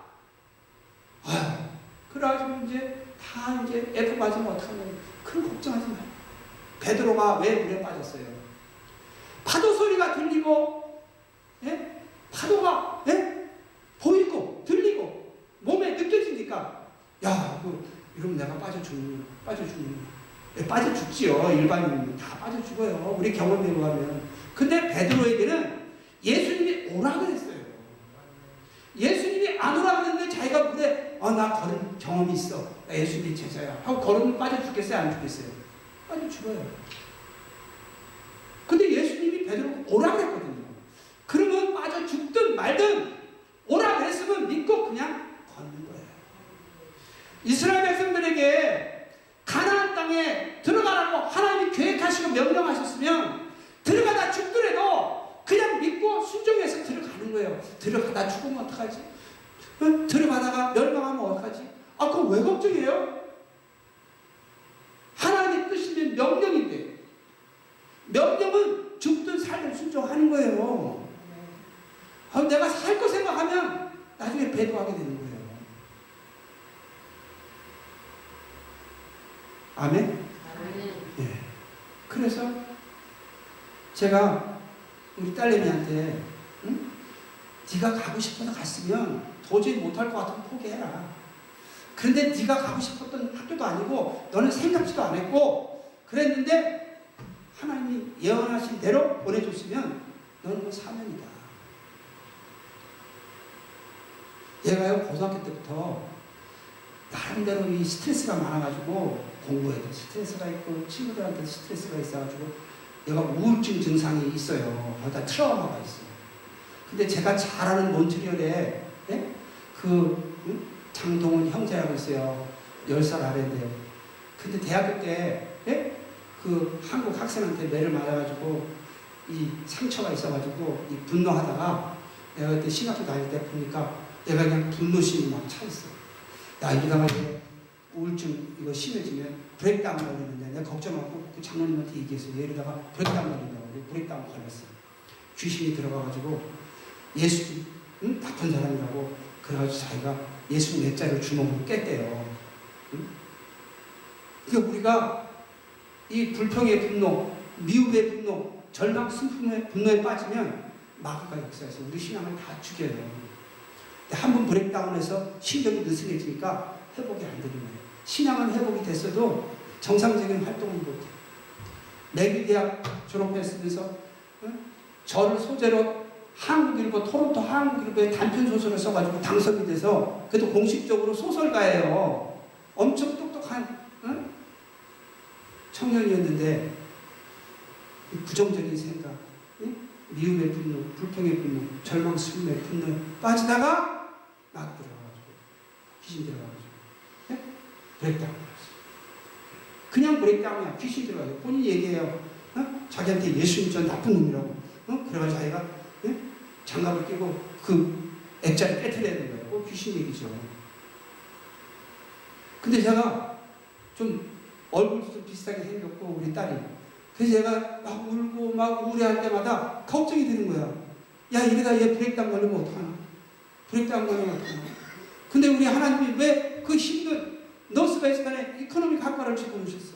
아휴, 그래가지고 다 F 맞으면 어떡하냐? 그런 걱정하지 마. 베드로가 왜 물에 빠졌어요? 파도 소리가 들리고, 파도가 보이고 들리고 몸에 느껴지니까 이러면 내가 빠져 죽는 빠져 죽지요. 일반인은 다 빠져 죽어요. 우리 경험대로 하면. 근데 베드로에게는 예수님이 오라 그랬어요. 예수님이 안 오라 그랬는데 자기가 물에 나 걸은 경험이 있어. 나 예수님이 제자야. 하고 걸으면 빠져 죽겠어요? 안 죽겠어요? 빠져 죽어요. 근데 예수님이 베드로가 오라 그랬거든요. 그러면 빠져 죽든 말든 오라 그랬으면 믿고 그냥 걷는 거예요. 이스라엘 백성들에게 가나안 땅에 들어가라고 하나님이 계획하시고 명령하셨으면 들어가다 죽더라도 그냥 믿고 순종해서 들어가는 거예요. 들어가다 죽으면 어떡하지? 들어가다가 멸망하면 어떡하지? 그거 왜 걱정해요? 하나님의 뜻이면 명령인데 명령은 죽든 살든 순종하는 거예요. 내가 살 거 생각하면 나중에 배도하게 되는 거예요. 아멘? 예. 그래서 제가 우리 딸내미한테 네가 가고 싶어서 갔으면 도저히 못할 것 같으면 포기해라. 그런데 네가 가고 싶었던 학교도 아니고 너는 생각지도 안 했고 그랬는데 하나님이 예언하신 대로 보내줬으면 너는 그 사명이다. 얘가요 고등학교 때부터 나름대로 이 스트레스가 많아가지고 공부에도 스트레스가 있고 친구들한테 스트레스가 있어가지고 얘가 우울증 증상이 있어요. 거기다 트라우마가 있어요. 근데 제가 잘 아는 몬트리올에 장동훈 형제라고 있어요. 10살 아래인데요. 근데 대학교 때 그 한국 학생한테 매를 맞아가지고 이 상처가 있어가지고 이 분노하다가 내가 그때 신학교 다닐 때 보니까 얘가 그냥 분노심이 막 차있어. 이러다가 이제 우울증 이거 심해지면 브레이크다운 걸리는데 내가 걱정하고 그 장로님한테 얘기했어요. 이러다가 브레이크다운 걸린다고. 브레이크다운 걸렸어. 귀신이 들어가가지고 예수 나쁜 사람이라고 그래가지고 자기가 예수 몇 자를 주먹으로 깼대요. 그러니까 우리가 이 불평의 분노, 미움의 분노, 절망, 슬픔의 분노에 빠지면 마귀가 역사해서 우리 신앙을 다 죽여요. 한번 브레이크다운해서 신경이 느슨해지니까 회복이 안 되는 거예요. 신앙은 회복이 됐어도 정상적인 활동을 못해요. 맥기대학 졸업했으면서 저를 소재로 한국일보, 토론토 한국일보에 단편소설을 써가지고 당선이 돼서 그래도 공식적으로 소설가예요. 엄청 똑똑한 청년이었는데 부정적인 생각, 미움의 분노, 불평의 분노, 절망, 슬픔의 분노에 빠지다가 막 들어가가지고 귀신 들어가가지고 브레이크다운 들어갔어요. 그냥 브레이크다운이야. 귀신 들어가요. 본인이 얘기해요. 자기한테 예수님 전 나쁜 놈이라고. 그래가지고 자기가 장갑을 끼고 그 액자를 깨트려야 되는 거예요. 귀신 얘기죠. 근데 제가 좀 얼굴도 좀 비슷하게 생겼고 우리 딸이 그래서 얘가 막 울고 막 우울해할 때마다 걱정이 되는 거야. 이러다 얘 브레이크다운 걸리면 어떡하나. 브레이크다운 걸리면 어떡하나. 근데 우리 하나님이 왜 그 힘든 노스웨스턴에 이코노믹 학과를 집어넣으셨어?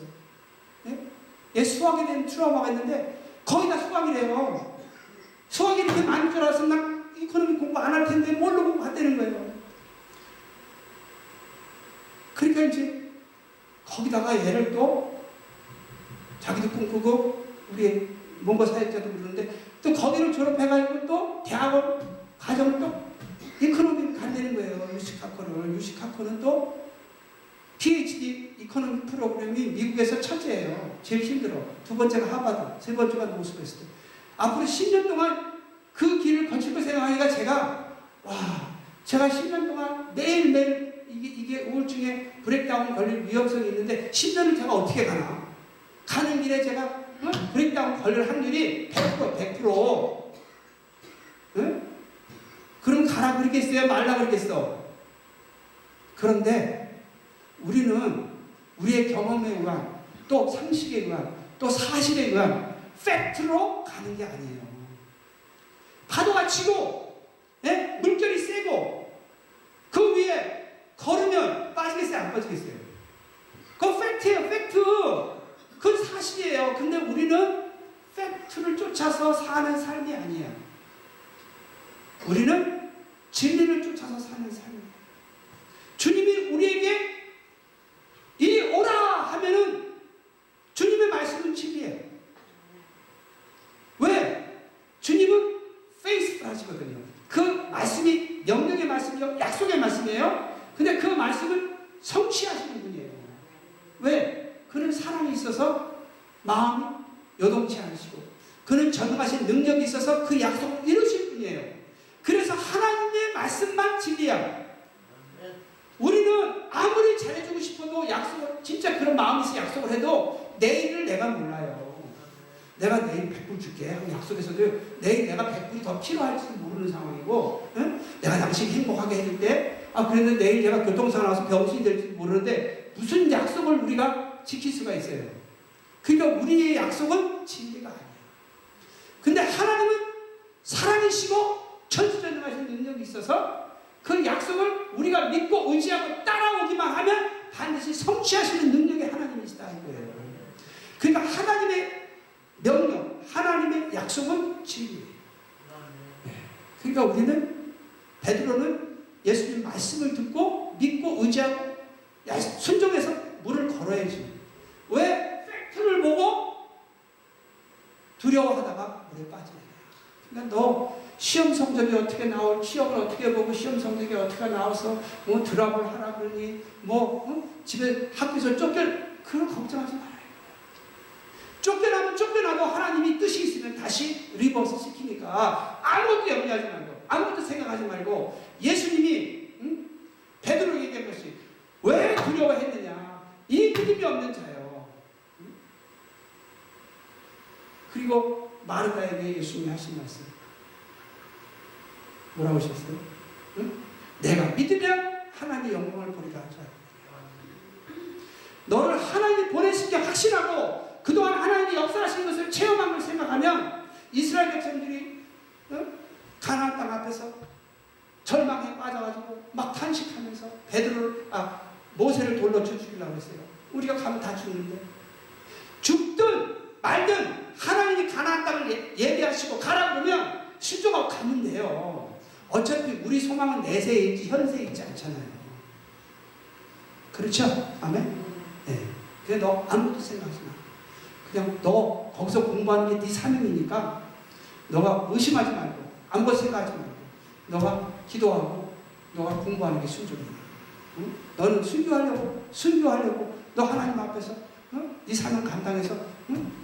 얘 수학에 대한 트라우마가 있는데 거의 다 수학이래요. 수학이 이렇게 많을 줄 알았으면 나 이코노미 공부 안 할 텐데 뭘로 공부한다는 거예요. 그러니까 이제 거기다가 얘를 또 자기도 꿈꾸고 우리 몽고 사역자도 그러는데 또 거기를 졸업해가지고 또 대학원 과정을 또 이코노미를 간다는 거예요. 유시카코는 또 PhD 이코노미 프로그램이 미국에서 첫째예요. 제일 힘들어. 두 번째가 하버드, 세 번째가 노스웨스트. 앞으로 10년 동안 그 길을 거칠 거 생각하니까 제가 10년 동안 매일매일 이게 우울증에 브레이크다운 걸릴 위험성이 있는데 10년을 제가 어떻게 가나? 가는 길에 제가 브레이크다운 걸릴 확률이 100%. 응? 그럼 가라 그러겠어요? 말라 그러겠어? 그런데 우리는 우리의 경험에 의한 또 상식에 의한 또 사실에 의한 팩트로 가는 게 아니에요. 파도가 치고 물결이 세고 그 위에 걸으면 빠지겠어요? 안 빠지겠어요? 그건 팩트예요. 팩트. 그건 사실이에요. 근데 우리는 팩트를 쫓아서 사는 삶이 아니에요. 우리는 진리를 쫓아서 사는 삶이에요. 주님이 우리에게 이리 오라 하면은 주님의 말씀은 진리예요. 왜? 주님은 페이스풀하시거든요. 그 말씀이 명령의 말씀이요, 약속의 말씀이에요. 근데 그 말씀을 성취하시는 분이에요. 왜? 그는 사랑이 있어서 마음이 요동치 않으시고 그는 전능하신 능력이 있어서 그 약속을 이루실 분이에요. 그래서 하나님의 말씀만 진리야. 우리는 아무리 잘해주고 싶어도 약속을, 진짜 그런 마음이 있어 약속을 해도 내일을 내가 몰라요. 내가 내일 100불 줄게 하고 약속해서도 내일 내가 100불이 더 필요할지도 모르는 상황이고, 응? 내가 당신 행복하게 해줄 때, 그랬는데 내일 내가 교통사고 나서 병신이 될지도 모르는데 무슨 약속을 우리가 지킬 수가 있어요. 그러니까 우리의 약속은 진리가 아니에요. 근데 하나님은 사랑이시고 천지전능하신 능력이 있어서 그 약속을 우리가 믿고 의지하고 따라오기만 하면 반드시 성취하시는 능력의 하나님이시다 이거예요. 그러니까 하나님의 명령, 하나님의 약속은 진리예요. 그러니까 우리는, 베드로는 예수님 말씀을 듣고 믿고 의지하고 순종해서 물을 걸어야지. 왜? 팩트를 보고 두려워하다가 물에 빠지는 거야. 그러니까 너 시험 성적이 어떻게 나올, 시험을 어떻게 보고 시험 성적이 어떻게 나와서 뭐 드랍을 하라 그러니 집에 학교에서 그런 걱정하지 말아요. 쫓겨나면 쫓겨나도 하나님이 뜻이 있으면 다시 리버스 시키니까 아무것도 염려하지 말고 아무것도 생각하지 말고 예수님이 베드로에게 얘기한 것이 왜 두려워했느냐? 이 믿음이 없는 자요. 그리고 마르다에게 예수님이 하신 말씀 뭐라고 하셨어요? 내가 믿으면 하나님의 영광을 보리라 하자. 너를 하나님이 보내신 게 확신하고 그동안 하나님이 역사하신 것을 체험한 걸 생각하면 이스라엘 백성들이 가나안 땅 앞에서 절망에 빠져가지고 막 탄식하면서 모세를 돌로 쳐 죽이려고 했어요. 우리가 가면 다 죽는데 죽든 말든 하나님이 가나안 땅을 예비하시고 가라 그러면 순종하고 가면 돼요. 어차피 우리 소망은 내세에 있지 현세에 있지 않잖아요. 그렇죠? 아멘? 네. 그래 너 아무것도 생각하지 마. 그냥 너 거기서 공부하는 게 네 사명이니까 너가 의심하지 말고 아무것도 생각하지 말고 너가 기도하고 너가 공부하는 게 순종이야. 응? 너는 순교하려고 너 하나님 앞에서 네 사명 감당해서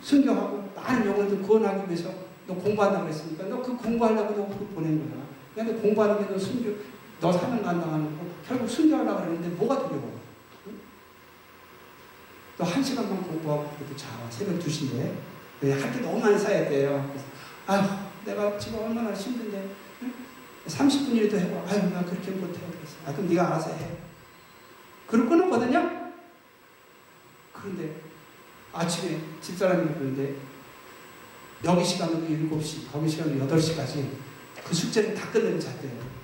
순교하고 많은 영혼들 구원하기 위해서 너 공부한다고 그랬으니까 너 그 공부하려고 너 그거 보낸 거야. 근데 공부하는 게 너 사명 감당하는 거 결국 순교하려고 그랬는데 뭐가 두려워? 너 1시간만 공부하고 그래도 자. 새벽 2시인데 할 게 너무 많이 쌓여야 돼요. 그래서 내가 지금 얼마나 힘든데 30분이라도 해봐. 나 그렇게 못해. 그랬어. 그럼 네가 알아서 해. 그러고 끊었거든요. 그런데 아침에 집사람이 그러는데 여기 시간으로 7시, 거기 시간으로 8시까지 그 숙제를 다 끝내고 잤대요.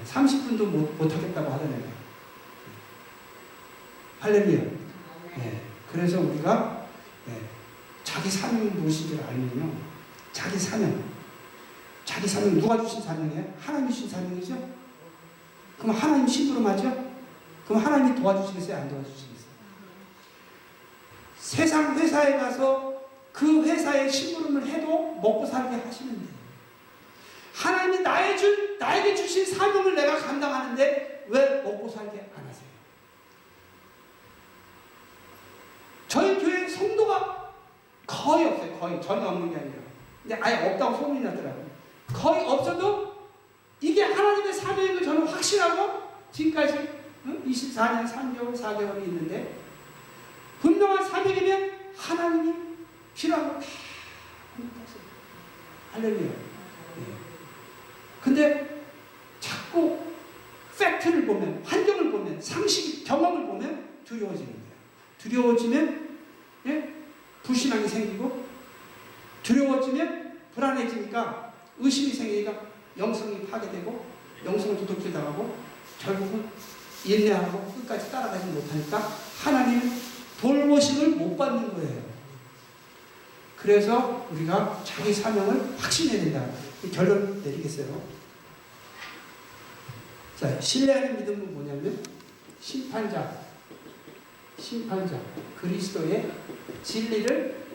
30분도 못하겠다고 하더래요. 할렐루야. 그래서 우리가 자기 사명이 무엇인지를 알면요. 자기 사명 누가 주신 사명이에요? 하나님이 주신 사명이죠? 그럼 하나님 심부름하죠? 그럼 하나님이 도와주시겠어요? 안 도와주시겠어요? 세상 회사에 가서 그 회사에 심부름을 해도 먹고 살게 하시면 돼요. 하나님이 나에게 주신 사명을 내가 감당하는데 왜 먹고 살게 안 하세요? 저희 교회 성도가 거의 없어요. 거의 전혀 없는 게 아니라. 근데 아예 없다고 소문이 나더라고요. 거의 없어도 이게 하나님의 사명인 걸 저는 확신하고 지금까지 24년 3개월 4개월이 있는데 분명한 사명이면 하나님이 필요한 거 다 공급하세요. 할렐루야. 네. 근데 자꾸 팩트를 보면, 환경을 보면, 상식, 경험을 보면 두려워지는 거예요. 두려워지면 불신앙이 생기고, 두려워지면 불안해지니까 의심이 생기니까 영성이 파괴되고, 영성을 도둑질 당하고, 결국은 인내하고 끝까지 따라가지 못하니까 하나님의 돌보심을 못 받는 거예요. 그래서 우리가 자기 사명을 확신해야 된다. 결론 내리겠어요. 자, 신뢰하는 믿음은 뭐냐면 심판자, 그리스도의 진리를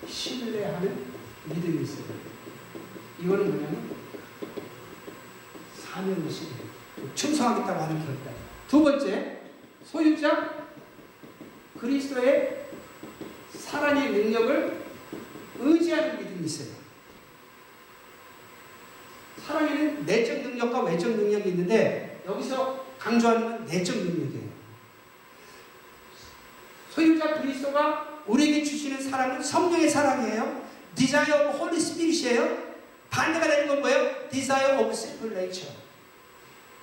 신뢰하는 믿음이 있어요. 이거는 뭐냐면 사명의식, 충성하겠다고 하는 결단. 두 번째, 소유자, 그리스도의 살아낸 능력을 의지하는 믿음이 있어요. 사랑에는 내적 능력과 외적 능력이 있는데 여기서 강조하는 건 내적 능력이에요. 소유자 그리스도가 우리에게 주시는 사랑은 성령의 사랑이에요. Desire of Holy Spirit이에요. 반대가 되는 건 뭐예요? Desire of Sinful Nature.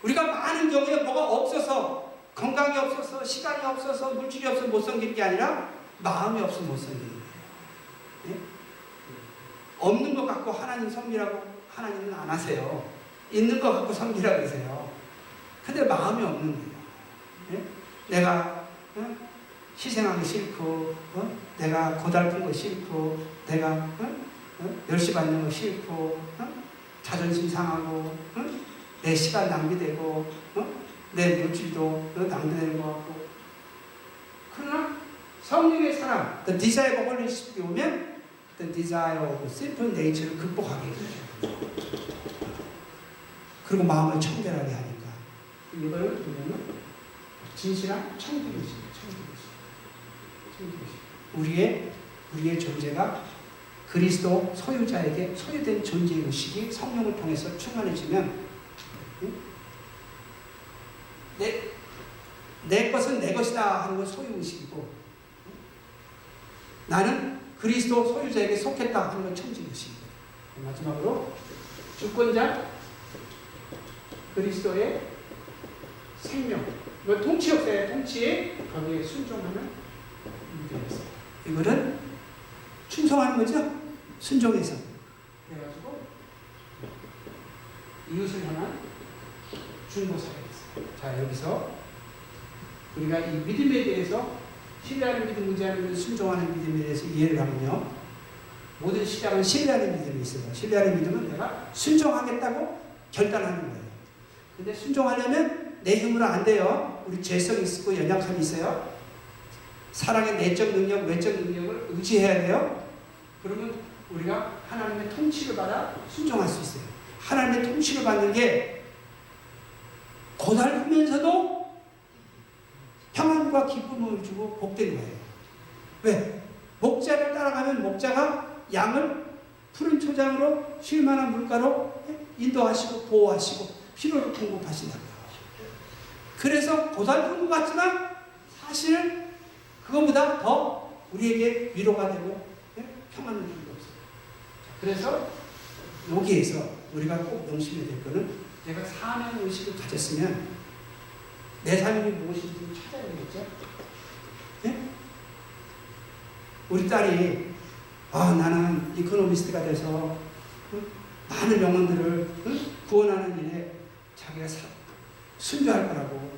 우리가 많은 경우에 뭐가 없어서, 건강이 없어서, 시간이 없어서, 물질이 없어서 못 섬기는 게 아니라 마음이 없어서 못 섬기는 거예요. 네? 없는 것 갖고 하나님 섬기라고 하나님은 안 하세요. 있는 것 갖고 섬기라고 그러세요. 근데 마음이 없는 거예요. 네? 내가 희생하기 싫고, 내가 고달픈 거 싫고, 내가 멸시 받는 거 싫고, 자존심 상하고, 내 시간 낭비되고, 내 물질도 낭비되는 것 같고. 그러나 성령의 사랑, the desire of Holy Spirit 오면 the desire of sinful nature를 극복하게 해줘요. 그리고 마음을 청결하게 하니까. 이걸 보면은 진실한 청결이죠. 우리의 존재가 그리스도 소유자에게 소유된 존재의 의식이 성령을 통해서 충만해지면 내 것은 내 것이다 하는 건 소유의식이고 나는 그리스도 소유자에게 속했다 하는 건 청지의식이고 마지막으로 주권자 그리스도의 생명 이거 통치 역사의 통치에 거기에 순종하는 믿음이었어요. 이거는 충성하는 거죠? 순종해서. 그래가지고 이웃을 향한 중보사역이었어요. 자, 여기서 우리가 이 믿음에 대해서 신뢰하는 믿음, 의지하는 믿음, 순종하는 믿음에 대해서 이해를 하면요. 모든 시작은 신뢰하는 믿음이 있어요. 신뢰하는 믿음은 내가 순종하겠다고 결단하는 거예요. 근데 순종하려면 내 힘으로 안 돼요. 우리 죄성이 있고 연약함이 있어요. 사랑의 내적 능력, 외적 능력을 의지해야 돼요. 그러면 우리가 하나님의 통치를 받아 순종할 수 있어요. 하나님의 통치를 받는 게 고달프면서도 평안과 기쁨을 주고 복된 거예요. 왜? 목자를 따라가면 목자가 양을 푸른 초장으로 쉴만한 물가로 인도하시고 보호하시고 필요를 공급하신다고요. 그래서 고달픈 것 같지만 사실 그것보다 더 우리에게 위로가 되고 평안을 주는 게 없어요. 그래서 여기에서 우리가 꼭 명심해야 될 거는 내가 사명의식을 가졌으면 내 사명이 무엇인지 찾아야 되겠죠. 네? 우리 딸이 나는 이코노미스트가 돼서 많은 영혼들을 구원하는 일에 자기가 순교할 거라고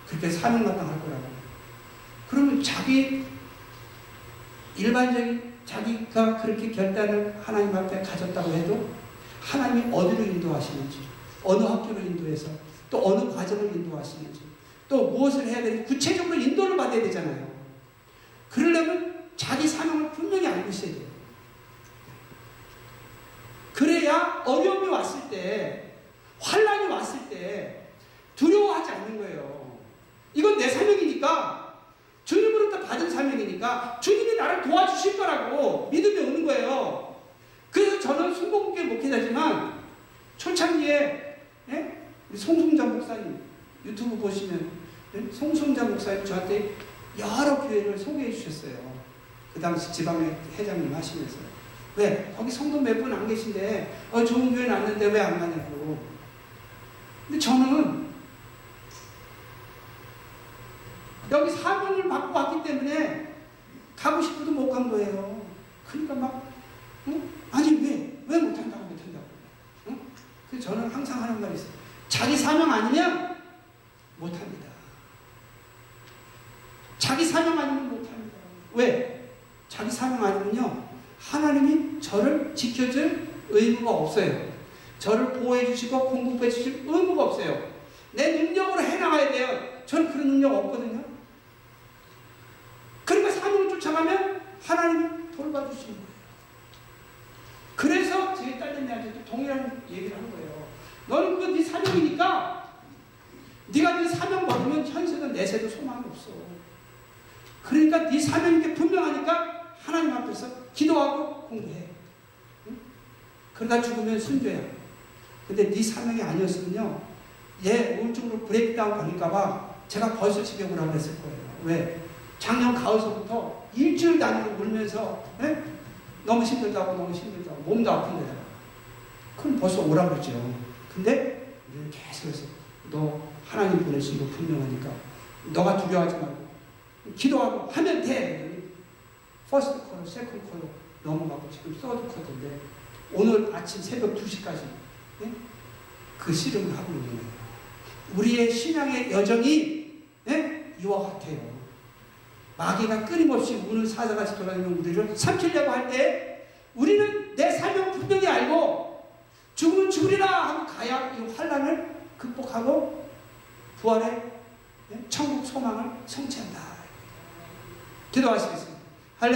그렇게 사명마땅할 거라고 그러면 자기 일반적인 자기가 그렇게 결단을 하나님 앞에 가졌다고 해도 하나님이 어디로 인도하시는지, 어느 학교로 인도해서 또 어느 과정을 인도하시는지, 또 무엇을 해야 되는지 구체적으로 인도를 받아야 되잖아요. 그러려면 자기 사명을 분명히 알고 있어야 돼요. 그래야 어려움이 왔을 때, 환란이 왔을 때 두려워하지 않는 거예요. 이건 내 사명이니까, 주님으로부터 받은 사명이니까 주님이 나를 도와주실 거라고 믿음이 오는 거예요. 그래서 저는 순복음교회 목회자지만 초창기에 우리 송송자 목사님 유튜브 보시면 송송자 목사님 저한테 여러 교회를 소개해 주셨어요. 그 당시 지방회 회장님 하시면서. 왜? 거기 성도 몇 분 안 계신데 좋은 교회 났는데 왜 안 가냐고. 근데 저는 여기 사명을 받고 왔기 때문에 가고 싶어도 못 간 거예요. 그러니까 막 아니 왜 못한다고. 그래서 저는 항상 하는 말이 있어요. 자기 사명 아니면 못합니다. 자기 사명 아니면 못합니다. 왜? 자기 사명 아니면요, 하나님이 저를 지켜줄 의무가 없어요. 저를 보호해 주시고 공급해 주실 의무가 없어요. 내 능력으로 해나가야 돼요. 저는 그런 능력 없거든요. 그러니까 사명을 쫓아가면 하나님이 돌봐주시는 거예요. 그래서 제 딸내미한테도 동일한 얘기를 하는 거예요. 너는 그거 네 사명이니까 네가 네 사명 먹으면 현세도 내세도 소망이 없어. 그러니까 네 사명이 게 분명하니까 하나님 앞에서 기도하고 공부해. 응? 그러다 죽으면 순교야. 근데 네 사명이 아니었으면요, 얘 우울증으로 브레이크다운 걸릴까봐 제가 벌써 집에 오라고 했을 거예요. 왜? 작년 가을서부터 일주일 단위로 울면서 너무 힘들다고 몸도 아픈데다가 그럼 벌써 오라고 그랬죠. 근데 우리는 계속해서 너 하나님 보내신 거 분명하니까 너가 두려워하지 말고 기도하고 하면 돼. 퍼스트 컬러, 세컨드 컬러 넘어가고 지금 서드 컬러인데 오늘 아침 새벽 2시까지 그 씨름을 하고 있는 거예요. 우리의 신앙의 여정이 이와 같아요. 마귀가 끊임없이 우는 사자같이 돌아다니는 우리를 삼키려고 할 때 우리는 내 사명 분명히 알고 죽으면 죽으리라 하고 가야 이 환란을 극복하고 부활의 천국 소망을 성취한다. 기도하시겠습니다.